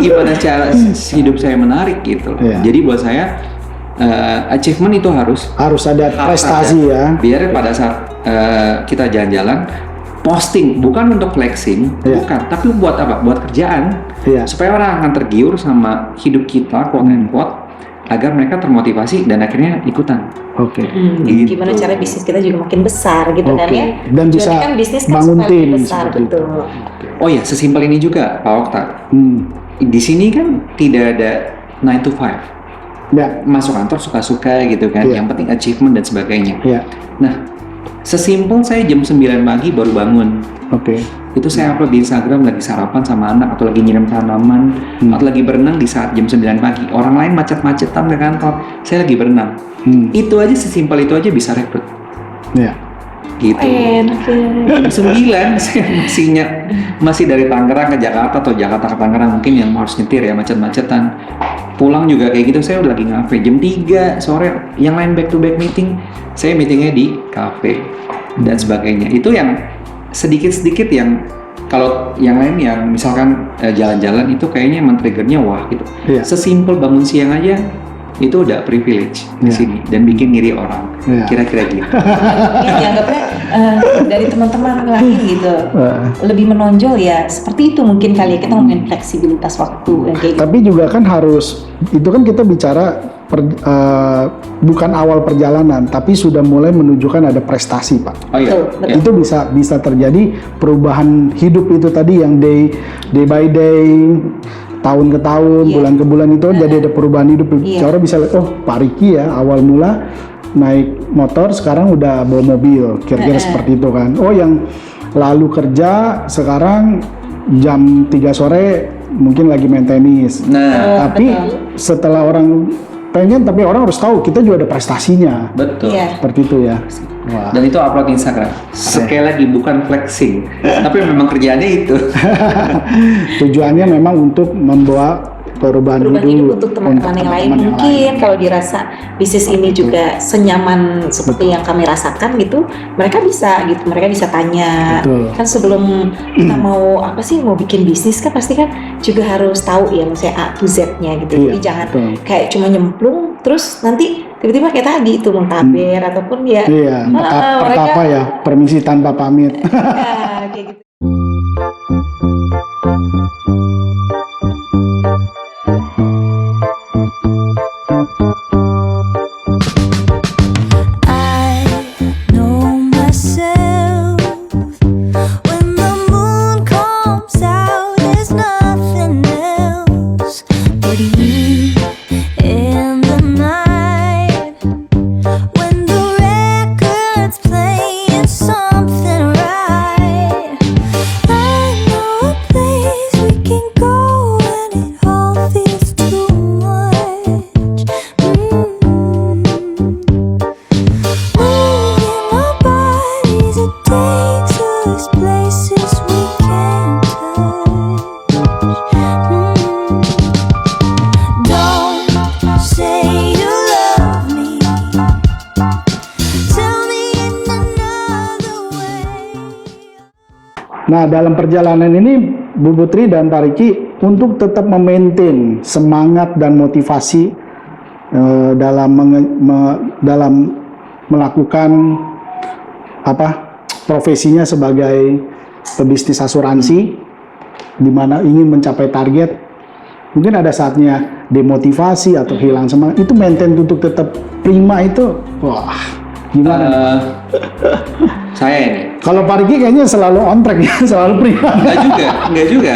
gimana cara hidup saya menarik gitu. Jadi buat saya achievement itu harus ada prestasi ya. Biar pada saat kita jalan-jalan posting bukan untuk flexing, bukan, tapi buat apa? Buat kerjaan. Supaya orang akan tergiur sama hidup kita, quote and quote, agar mereka termotivasi dan akhirnya ikutan. Gitu. Gimana cara bisnis kita juga makin besar gitu kan ya? Dan bisa kan bisnis bangun tim besar, betul. Oh ya, sesimpel ini juga Pak Okta. Di sini kan tidak ada 9 to 5. Masuk kantor suka-suka gitu kan. Yang penting achievement dan sebagainya. Nah, sesimpel saya jam 9 pagi baru bangun. Itu saya upload di Instagram lagi sarapan sama anak atau lagi nyiram tanaman atau lagi berenang di saat jam 9 pagi. Orang lain macet-macetan ke kantor, saya lagi berenang. Itu aja, sesimpel itu aja bisa rekrut. Gitu. Jam 9 saya masih dari Tangerang ke Jakarta atau Jakarta ke Tangerang, mungkin yang harus nyetir ya macet-macetan. Pulang juga kayak gitu, saya udah lagi ngafe jam 3 sore, yang lain back to back meeting, saya meetingnya di kafe dan sebagainya. Itu yang sedikit-sedikit yang kalau yang lain yang misalkan jalan-jalan itu kayaknya emang triggernya wah gitu. Sesimpel bangun siang aja itu udah privilege di sini dan bikin ngiri orang. Kira-kira gitu. Dianggapnya dari teman-teman lain gitu lebih menonjol ya seperti itu mungkin kali ya, kita ngomongin fleksibilitas waktu yang kayak gitu. Tapi juga kan harus, itu kan kita bicara bukan awal perjalanan, tapi sudah mulai menunjukkan ada prestasi, Pak. Betul. Itu bisa terjadi perubahan hidup itu tadi yang day by day, tahun ke tahun, bulan ke bulan itu jadi ada perubahan hidup. Orang bisa lihat, Pak Riki ya awal mula naik motor, sekarang udah bawa mobil, kira-kira seperti itu kan. Yang lalu kerja sekarang jam 3 sore mungkin lagi main tenis. Tapi setelah orang pengen, tapi orang harus tahu kita juga ada prestasinya. Betul. Seperti itu ya. Dan itu upload Instagram. Sekali lagi bukan flexing, tapi memang kerjaannya itu. Tujuannya memang untuk membawa perubahan hidup untuk teman-teman yang lain. Mungkin kalau dirasa bisnis ini juga senyaman seperti yang kami rasakan gitu, mereka bisa tanya. Kan sebelum kita mau bikin bisnis kan pasti kan juga harus tahu ya maksudnya A to Z-nya gitu. Jadi jangan kayak cuma nyemplung terus nanti tiba-tiba kayak tadi itu mengtaber ataupun ya pertapa ya, permisi tanpa pamit. Kayak gitu. Nah, dalam perjalanan ini Bu Putri dan Pak Riki untuk tetap memaintain semangat dan motivasi dalam melakukan profesinya sebagai pebisnis asuransi, di mana ingin mencapai target mungkin ada saatnya demotivasi atau hilang semangat, itu maintain untuk tetap prima itu, wah gimana? Saya ini. Kalau Pak Riki kayaknya selalu on track ya, selalu prima. Enggak juga.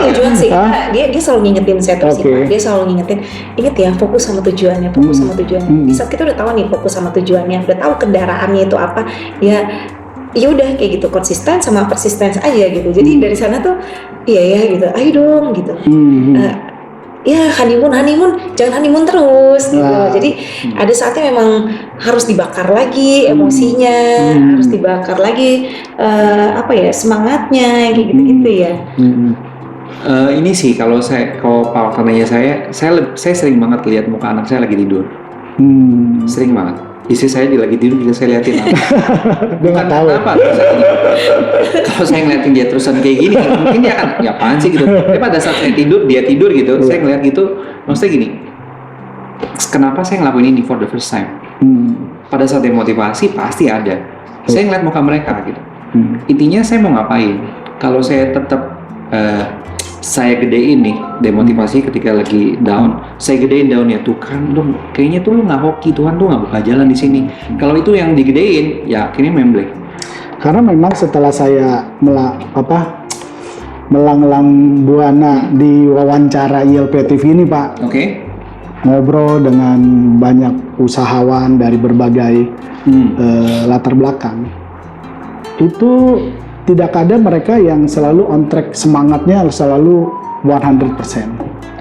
Tujuan sih, dia selalu ngingetin saya terus sih, Okay. Pak. Dia selalu ngingetin, ingat ya, fokus sama tujuannya, fokus sama tujuannya. Di saat kita udah tahu nih fokus sama tujuannya, udah tahu kendaraannya itu apa, ya udah kayak gitu, konsisten sama persistence aja gitu. Jadi dari sana tuh, iya ya gitu, ayo dong gitu. Ya honeymoon jangan honeymoon terus gitu. Jadi ada saatnya memang harus dibakar lagi emosinya, harus dibakar lagi semangatnya kayak gitu ya. Ini sih kalau Pak tanya saya sering banget lihat muka anak saya lagi tidur. Sering banget. Istri saya lagi tidur juga saya liatin. Dia nggak tahu. Apa? Kalau saya ngeliatin dia terusan kayak gini, mungkin dia akan, ya apaan sih gitu. Tapi pada saat dia tidur gitu, saya ngeliat gitu, maksudnya gini, kenapa saya ngelakuin ini for the first time? Pada saat demotivasi pasti ada. Saya ngeliat muka mereka gitu. Intinya saya mau ngapain? Kalau saya tetap saya gedein nih demotivasi ketika lagi down, saya gedein daunnya, tuh kan lu kayaknya tuh lu nggak hoki, Tuhan tuh nggak buka jalan di sini. Kalau itu yang digedein, ya akhirnya memblek. Karena memang setelah saya melanglang buana di wawancara ILP TV ini Pak, ngobrol dengan banyak usahawan dari berbagai latar belakang, itu tidak ada mereka yang selalu on track, semangatnya selalu 100%.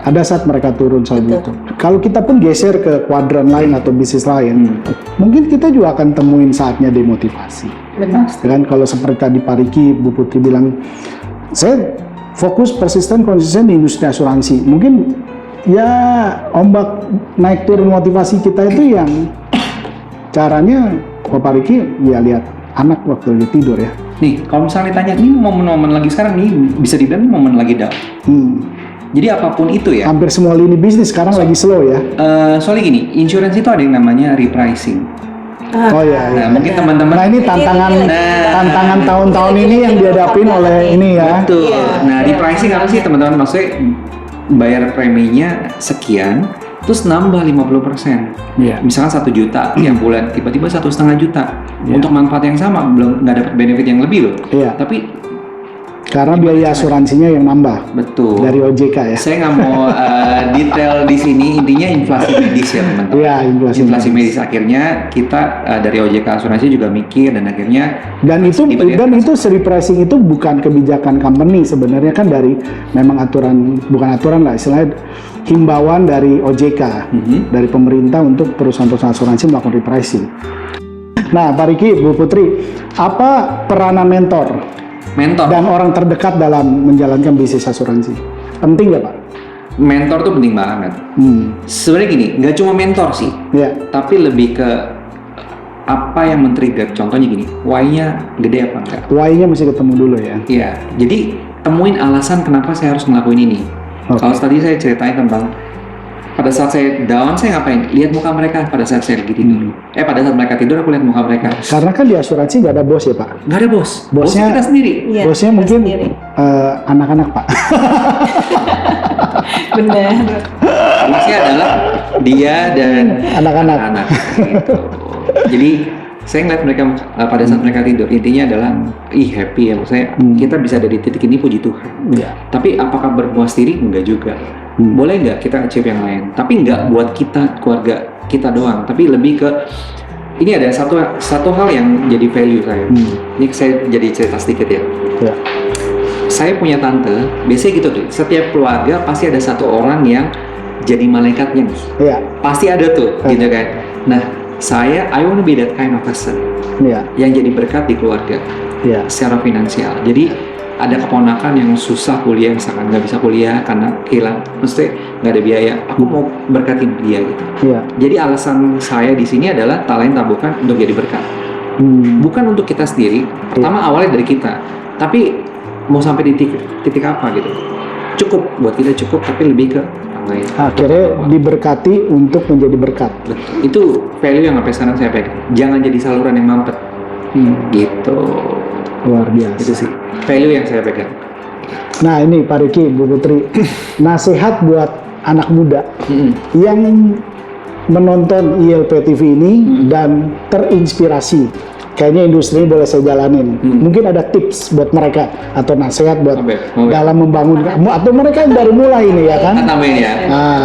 Ada saat mereka turun selalu itu. Kalau kita pun geser ke kuadran lain atau bisnis lain, mungkin kita juga akan temuin saatnya demotivasi. Benar. Kan kalau seperti tadi Pak Riki, Bu Putri bilang, saya fokus persisten konsisten di industri asuransi. Mungkin ya ombak naik turun motivasi kita itu yang caranya Pak Riki ya lihat anak waktu lagi tidur ya. Nih, kalau misalnya ditanya, ini momen-momen lagi sekarang nih, bisa dibilang momen lagi down. Jadi apapun itu ya. Hampir semua lini bisnis sekarang lagi slow ya. Soalnya gini, insurance itu ada yang namanya repricing. Oh iya. Nah, mungkin teman-teman. Nah ini tantangan tahun-tahun ini yang dihadapin oleh ini ya. Betul. Nah, repricing apa sih teman-teman? Maksudnya bayar preminya sekian, terus nambah 50%. Misalkan 1 juta tiap bulan, tiba-tiba 1,5 juta. Untuk manfaat yang sama, belum nggak dapat benefit yang lebih loh. Tapi karena biaya asuransinya yang nambah. Betul. Dari OJK ya. Saya nggak mau detail di sini. Intinya inflasi medis ya teman-teman. Iya, inflasi medis. Akhirnya kita dari OJK asuransi juga mikir dan akhirnya. Dan itu repricing itu bukan kebijakan company sebenarnya, kan dari memang bukan aturan lah, istilahnya himbauan dari OJK, dari pemerintah untuk perusahaan-perusahaan asuransi melakukan repricing. Nah, Pak Riki, Bu Putri, apa peranan mentor dan orang terdekat dalam menjalankan bisnis asuransi? Penting nggak Pak? Mentor tuh penting banget. Sebenarnya gini, nggak cuma mentor sih, tapi lebih ke apa yang men-trigger. Contohnya gini, why-nya gede apa enggak? Why-nya mesti ketemu dulu ya. Iya, jadi temuin alasan kenapa saya harus ngelakuin ini. Kalau tadi saya ceritain tentang pada saat saya down, saya ngapain? Lihat muka mereka pada saat saya lagi tidur. Pada saat mereka tidur, aku lihat muka mereka. Karena kan di asuransi nggak ada bos ya Pak? Nggak ada bos. Bosnya kita sendiri. Bosnya mungkin anak-anak Pak. Benar. Bosnya adalah dia dan anak-anak. Gitu. Jadi saya ngeliat mereka pada saat mereka tidur, intinya adalah happy ya, maksudnya kita bisa ada di titik ini, puji Tuhan. Tapi apakah berpuas diri? Enggak juga. Boleh nggak kita achieve yang lain, tapi nggak buat kita, keluarga kita doang, tapi lebih ke ini ada satu hal yang jadi value saya. Ini saya jadi cerita sedikit ya. Saya punya tante, biasanya gitu tuh, setiap keluarga pasti ada satu orang yang jadi malaikatnya nih. Pasti ada tuh, gitu kan. Nah, I want to be that kind of person yang jadi berkat di keluarga secara finansial. Jadi ada keponakan yang susah kuliah, misalkan nggak bisa kuliah karena hilang, mesti nggak ada biaya. Aku mau berkatin dia gitu. Jadi alasan saya di sini adalah talenta bukan untuk jadi berkat, bukan untuk kita sendiri. Pertama awalnya dari kita, tapi mau sampai di titik apa gitu. Cukup buat kita cukup, tapi lebih ke orang lain. Akhirnya diberkati untuk menjadi berkat. Betul. Itu value yang sampai sekarang saya pegang. Jangan jadi saluran yang mampet. Gitu. Luar biasa. Itu sih value yang saya pegang. Nah ini Pak Riki, Bu Putri, nasihat buat anak muda yang menonton ILP TV ini dan terinspirasi. Kayaknya industri ini boleh saya jalanin. Mungkin ada tips buat mereka atau nasihat buat dalam membangun atau mereka yang baru mulai ini ya kan? Nambahin ya.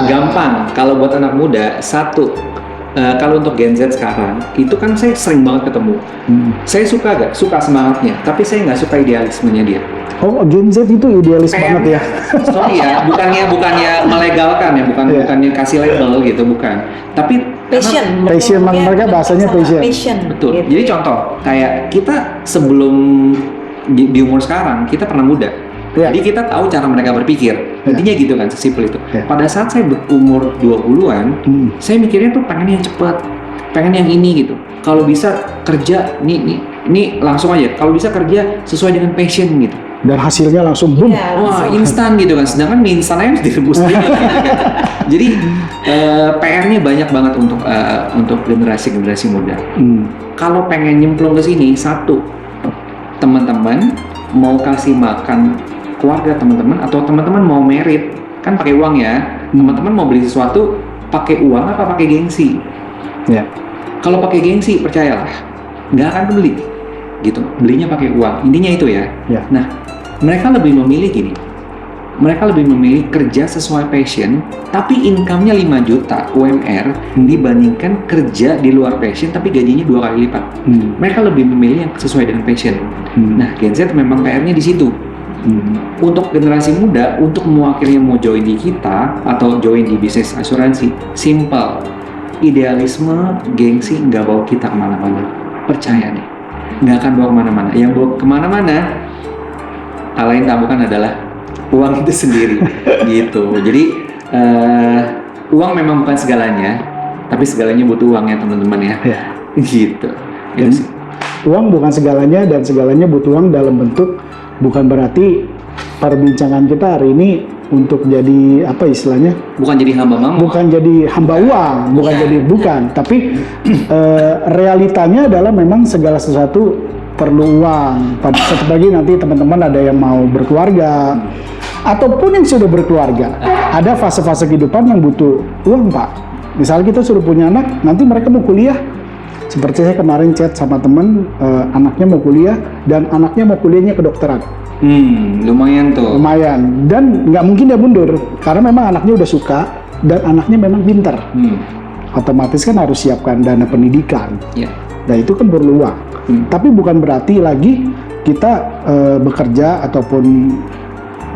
Gampang. Kalau buat anak muda, satu. Kalau untuk Gen Z sekarang, itu kan saya sering banget ketemu. Saya suka semangatnya, tapi saya nggak suka idealismenya dia. Oh, Gen Z itu idealis banget ya? Sorry ya, bukannya melegalkan ya, bukannya kasih label gitu, bukan. Tapi passion mereka bahasanya passion. Betul. Gitu. Jadi contoh, kayak kita sebelum di umur sekarang, kita pernah muda. Jadi kita tahu cara mereka berpikir. Intinya gitu kan, sesimpel itu. Pada saat saya berumur 20-an, saya mikirnya tuh pengen yang cepat, pengen yang ini gitu. Kalau bisa kerja, ini langsung aja. Kalau bisa kerja sesuai dengan passion gitu. Dan hasilnya langsung boom. Wah, instan gitu kan. Sedangkan mie instan aja harus direbus dulu. Jadi PR-nya banyak banget untuk generasi muda. Kalau pengen nyemplung ke sini, satu, teman-teman mau kasih makan keluarga teman-teman atau teman-teman mau merit kan pakai uang ya. Teman-teman mau beli sesuatu pakai uang apa pakai gengsi? Ya. Kalau pakai gengsi, percayalah nggak akan beli gitu. Belinya pakai uang. Intinya itu ya. Nah, mereka lebih memilih gini. Mereka lebih memilih kerja sesuai passion, tapi income-nya 5 juta UMR dibandingkan kerja di luar passion tapi gajinya 2 kali lipat. Mereka lebih memilih yang sesuai dengan passion. Nah, Gen Z memang PR-nya di situ. Untuk generasi muda, untuk akhirnya mau join di kita atau join di bisnis asuransi, simple. Idealisme, gengsi nggak bawa kita kemana-mana. Percaya deh, nggak akan bawa kemana-mana. Yang bawa kemana-mana, hal lain tak bukan adalah uang itu sendiri gitu. Jadi uang memang bukan segalanya, tapi segalanya butuh uang ya teman-teman ya. Gitu. Gitu sih. Uang bukan segalanya dan segalanya butuh uang dalam bentuk, bukan berarti perbincangan kita hari ini untuk jadi apa istilahnya? Bukan jadi hamba mamon. Bukan jadi hamba uang, bukan. Tapi realitanya adalah memang segala sesuatu perlu uang. Satu lagi nanti teman-teman ada yang mau berkeluarga ataupun yang sudah berkeluarga, ada fase-fase kehidupan yang butuh uang, Pak. Misalnya kita sudah punya anak, nanti mereka mau kuliah. Seperti saya kemarin chat sama teman, anaknya mau kuliah dan anaknya mau kuliahnya kedokteran. Lumayan tuh. Lumayan, dan nggak mungkin dia mundur karena memang anaknya udah suka dan anaknya memang pintar. Otomatis kan harus siapkan dana pendidikan. Nah itu kan perlu uang. Tapi bukan berarti lagi kita bekerja ataupun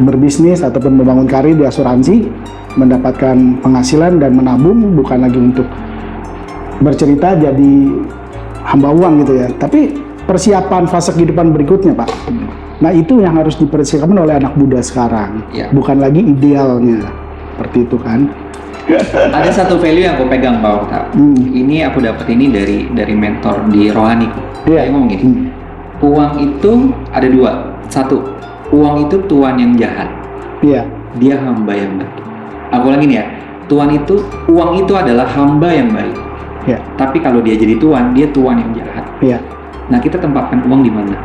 berbisnis ataupun membangun karir di asuransi mendapatkan penghasilan dan menabung bukan lagi untuk bercerita jadi hamba uang gitu ya. Tapi persiapan fase kehidupan berikutnya, Pak. Nah itu yang harus dipersiapkan oleh anak muda sekarang, bukan lagi idealnya seperti itu kan. Ada satu value yang aku pegang, Pak Okta. Ini aku dapat ini dari mentor di Rohani. Dia ngomong gini, uang itu ada dua. Satu, uang itu tuan yang jahat. Dia hamba yang baik. Aku ulangi nih ya, uang itu adalah hamba yang baik. Tapi kalau dia jadi tuan, dia tuan yang jahat. Nah kita tempatkan uang di mana?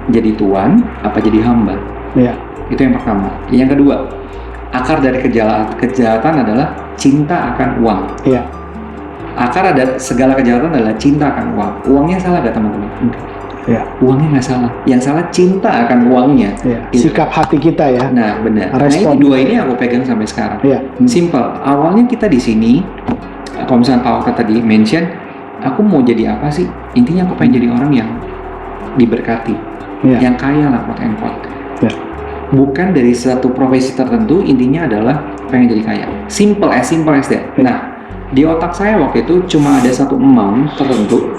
Jadi tuan apa jadi hamba? Itu yang pertama. Yang kedua, akar dari kejahatan adalah cinta akan uang. Akar ada segala kejahatan adalah cinta akan uang. Uangnya salah gak teman-teman? Uangnya nggak salah. Yang salah cinta akan uangnya. Gitu. Sikap hati kita ya. Nah benar. Respon. Nah ini dua ini aku pegang sampai sekarang. Simple. Awalnya kita di sini, kalau misalnya Pak Okta tadi mention, aku mau jadi apa sih? Intinya aku pengen jadi orang yang diberkati, yang kaya lah quote and quote. Bukan dari satu profesi tertentu, intinya adalah pengen jadi kaya. Simple as that. Nah, di otak saya waktu itu cuma ada satu amount tertentu.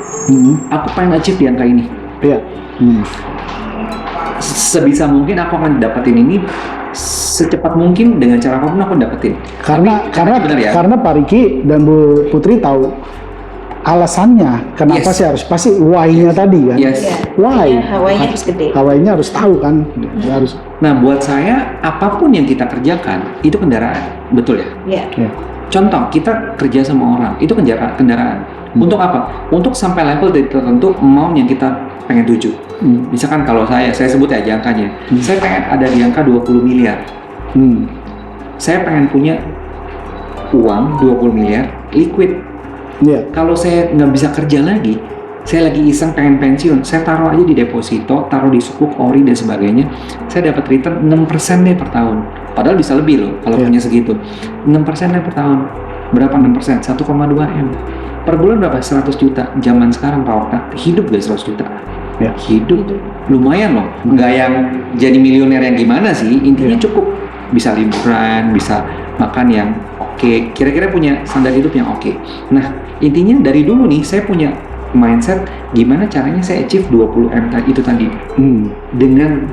Aku pengen achieve di angka ini. Sebisa mungkin aku akan dapetin ini secepat mungkin dengan cara apapun aku dapetin. Karena Pak Riki dan Bu Putri tahu alasannya kenapa sih harus pasti why-nya tadi kan. Why? Hawainya harus gede. Hawainya harus tahu kan. Harus. Nah, buat saya apapun yang kita kerjakan itu kendaraan, betul ya? Iya. Contoh, kita kerja sama orang, itu kendaraan. Untuk apa? Untuk sampai level tertentu amount yang kita pengen tuju. Misalkan kalau saya sebut aja angkanya. Saya pengen ada di angka 20 miliar. Saya pengen punya uang 20 miliar liquid. Kalau saya nggak bisa kerja lagi, saya lagi iseng pengen pensiun, saya taruh aja di deposito, taruh di sukuk, ori dan sebagainya, saya dapat return 6% deh per tahun. Padahal bisa lebih loh kalau punya segitu. 6% deh per tahun. Berapa 6%? 1,2 M. Per bulan berapa? 100 juta. Zaman sekarang Pak Okta, hidup gak 100 juta? Hidup lumayan loh. Nggak yang jadi miliuner yang gimana sih, intinya cukup. Bisa liburan, bisa makan yang oke. Kira-kira punya standar hidup yang oke. Nah, intinya dari dulu nih saya punya mindset gimana caranya saya achieve 20 M itu tadi. Dengan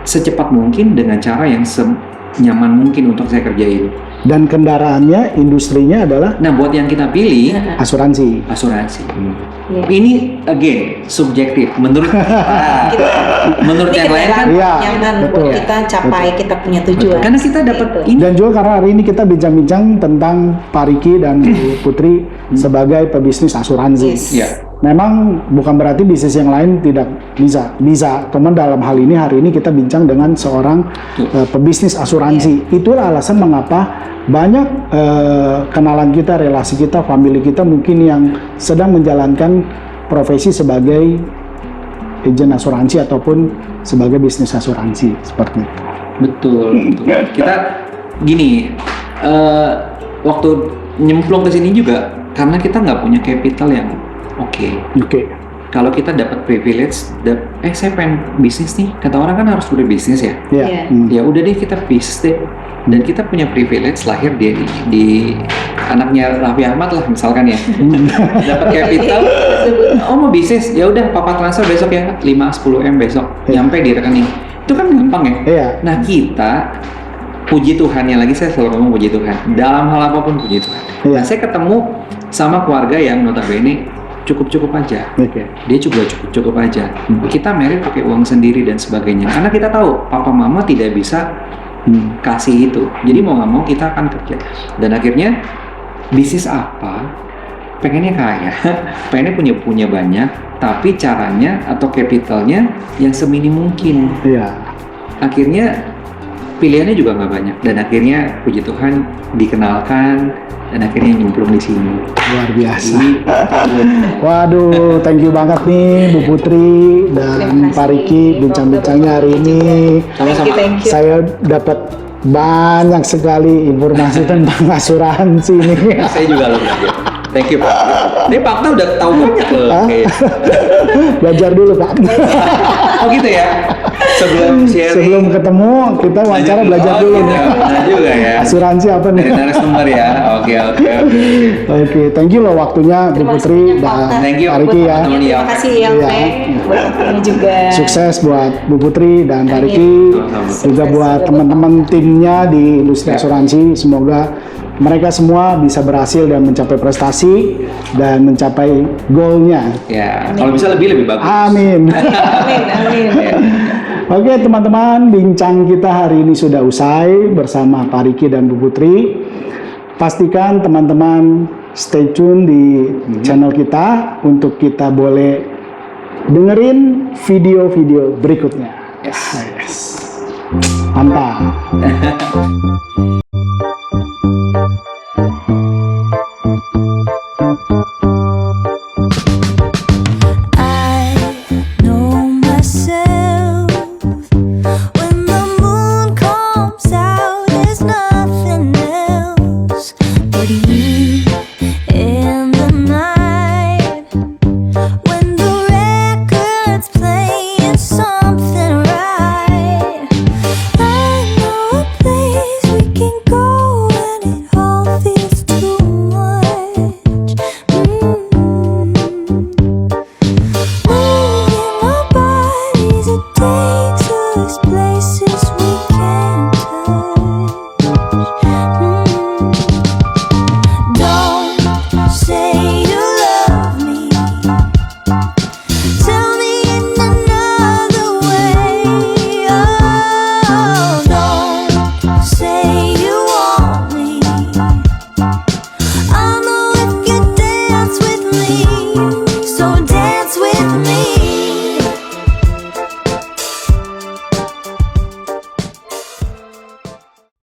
secepat mungkin, dengan cara yang senyaman mungkin untuk saya kerjain. Dan kendaraannya, industrinya adalah, nah buat yang kita pilih asuransi. Ini again subjektif menurut kita. Menurut yang lain kan nyaman buat kita capai kita punya tujuan. Karena kita dapat ini. Dan juga karena hari ini kita bincang-bincang tentang Pak Riki dan Bu Putri sebagai pebisnis asuransi. Memang bukan berarti bisnis yang lain tidak bisa. Cuman dalam hal ini hari ini kita bincang dengan seorang pebisnis asuransi. Itulah alasan mengapa banyak kenalan kita, relasi kita, family kita mungkin yang sedang menjalankan profesi sebagai agen asuransi ataupun sebagai bisnis asuransi seperti itu. Betul. Kita gini, waktu nyemplung ke sini juga karena kita nggak punya capital yang oke. Kalau kita dapat privilege, saya pengen bisnis nih. Kata orang kan harus berbisnis ya. Ya udah deh kita bisnis deh. Dan kita punya privilege lahir di anaknya Raffi Ahmad lah misalkan ya. Dapat capital, mau bisnis, ya udah papa transfer besok ya 5-10 M besok nyampe di rekening. Itu kan gampang ya. Nah kita puji Tuhan lagi saya selalu ngomong puji Tuhan. Dalam hal apapun puji Tuhan. Nah saya ketemu sama keluarga yang notabene cukup-cukup aja. Dia juga cukup-cukup aja. Kita married pakai uang sendiri dan sebagainya. Karena kita tahu papa mama tidak bisa kasih itu. Jadi mau nggak mau kita akan kerja. Dan akhirnya bisnis apa? Pengennya kaya, pengennya punya banyak, tapi caranya atau capitalnya yang seminim mungkin. Akhirnya pilihannya juga nggak banyak. Dan akhirnya puji Tuhan dikenalkan. Dan akhirnya nyemplung di sini. Luar biasa. Waduh, thank you banget nih Bu Putri dan Pak Riki bincang-bincangnya hari ini. Sama-sama. Saya dapat banyak sekali informasi tentang asuransi ini. Saya juga loh. Thank you Pak. Ini Pak Okta udah tahu banyak loh. Belajar dulu Pak. Oh gitu ya. Sebelum ketemu kita wawancara belajar dulu nih. Nah juga ya. Asuransi apa nih? Narasumber ya. Oke. Thank you loh waktunya Bu Putri dan Pak Riki ya. Terima kasih ya buat juga. Sukses buat Bu Putri dan Pak Riki. Juga buat teman-teman timnya di industri asuransi. Semoga mereka semua bisa berhasil dan mencapai prestasi dan mencapai goalnya. Ya, kalau bisa lebih bagus. Amin. Amin. Oke teman-teman, bincang kita hari ini sudah usai bersama Pak Riki dan Bu Putri. Pastikan teman-teman stay tune di channel kita untuk kita boleh dengerin video-video berikutnya. Yes. Mantap.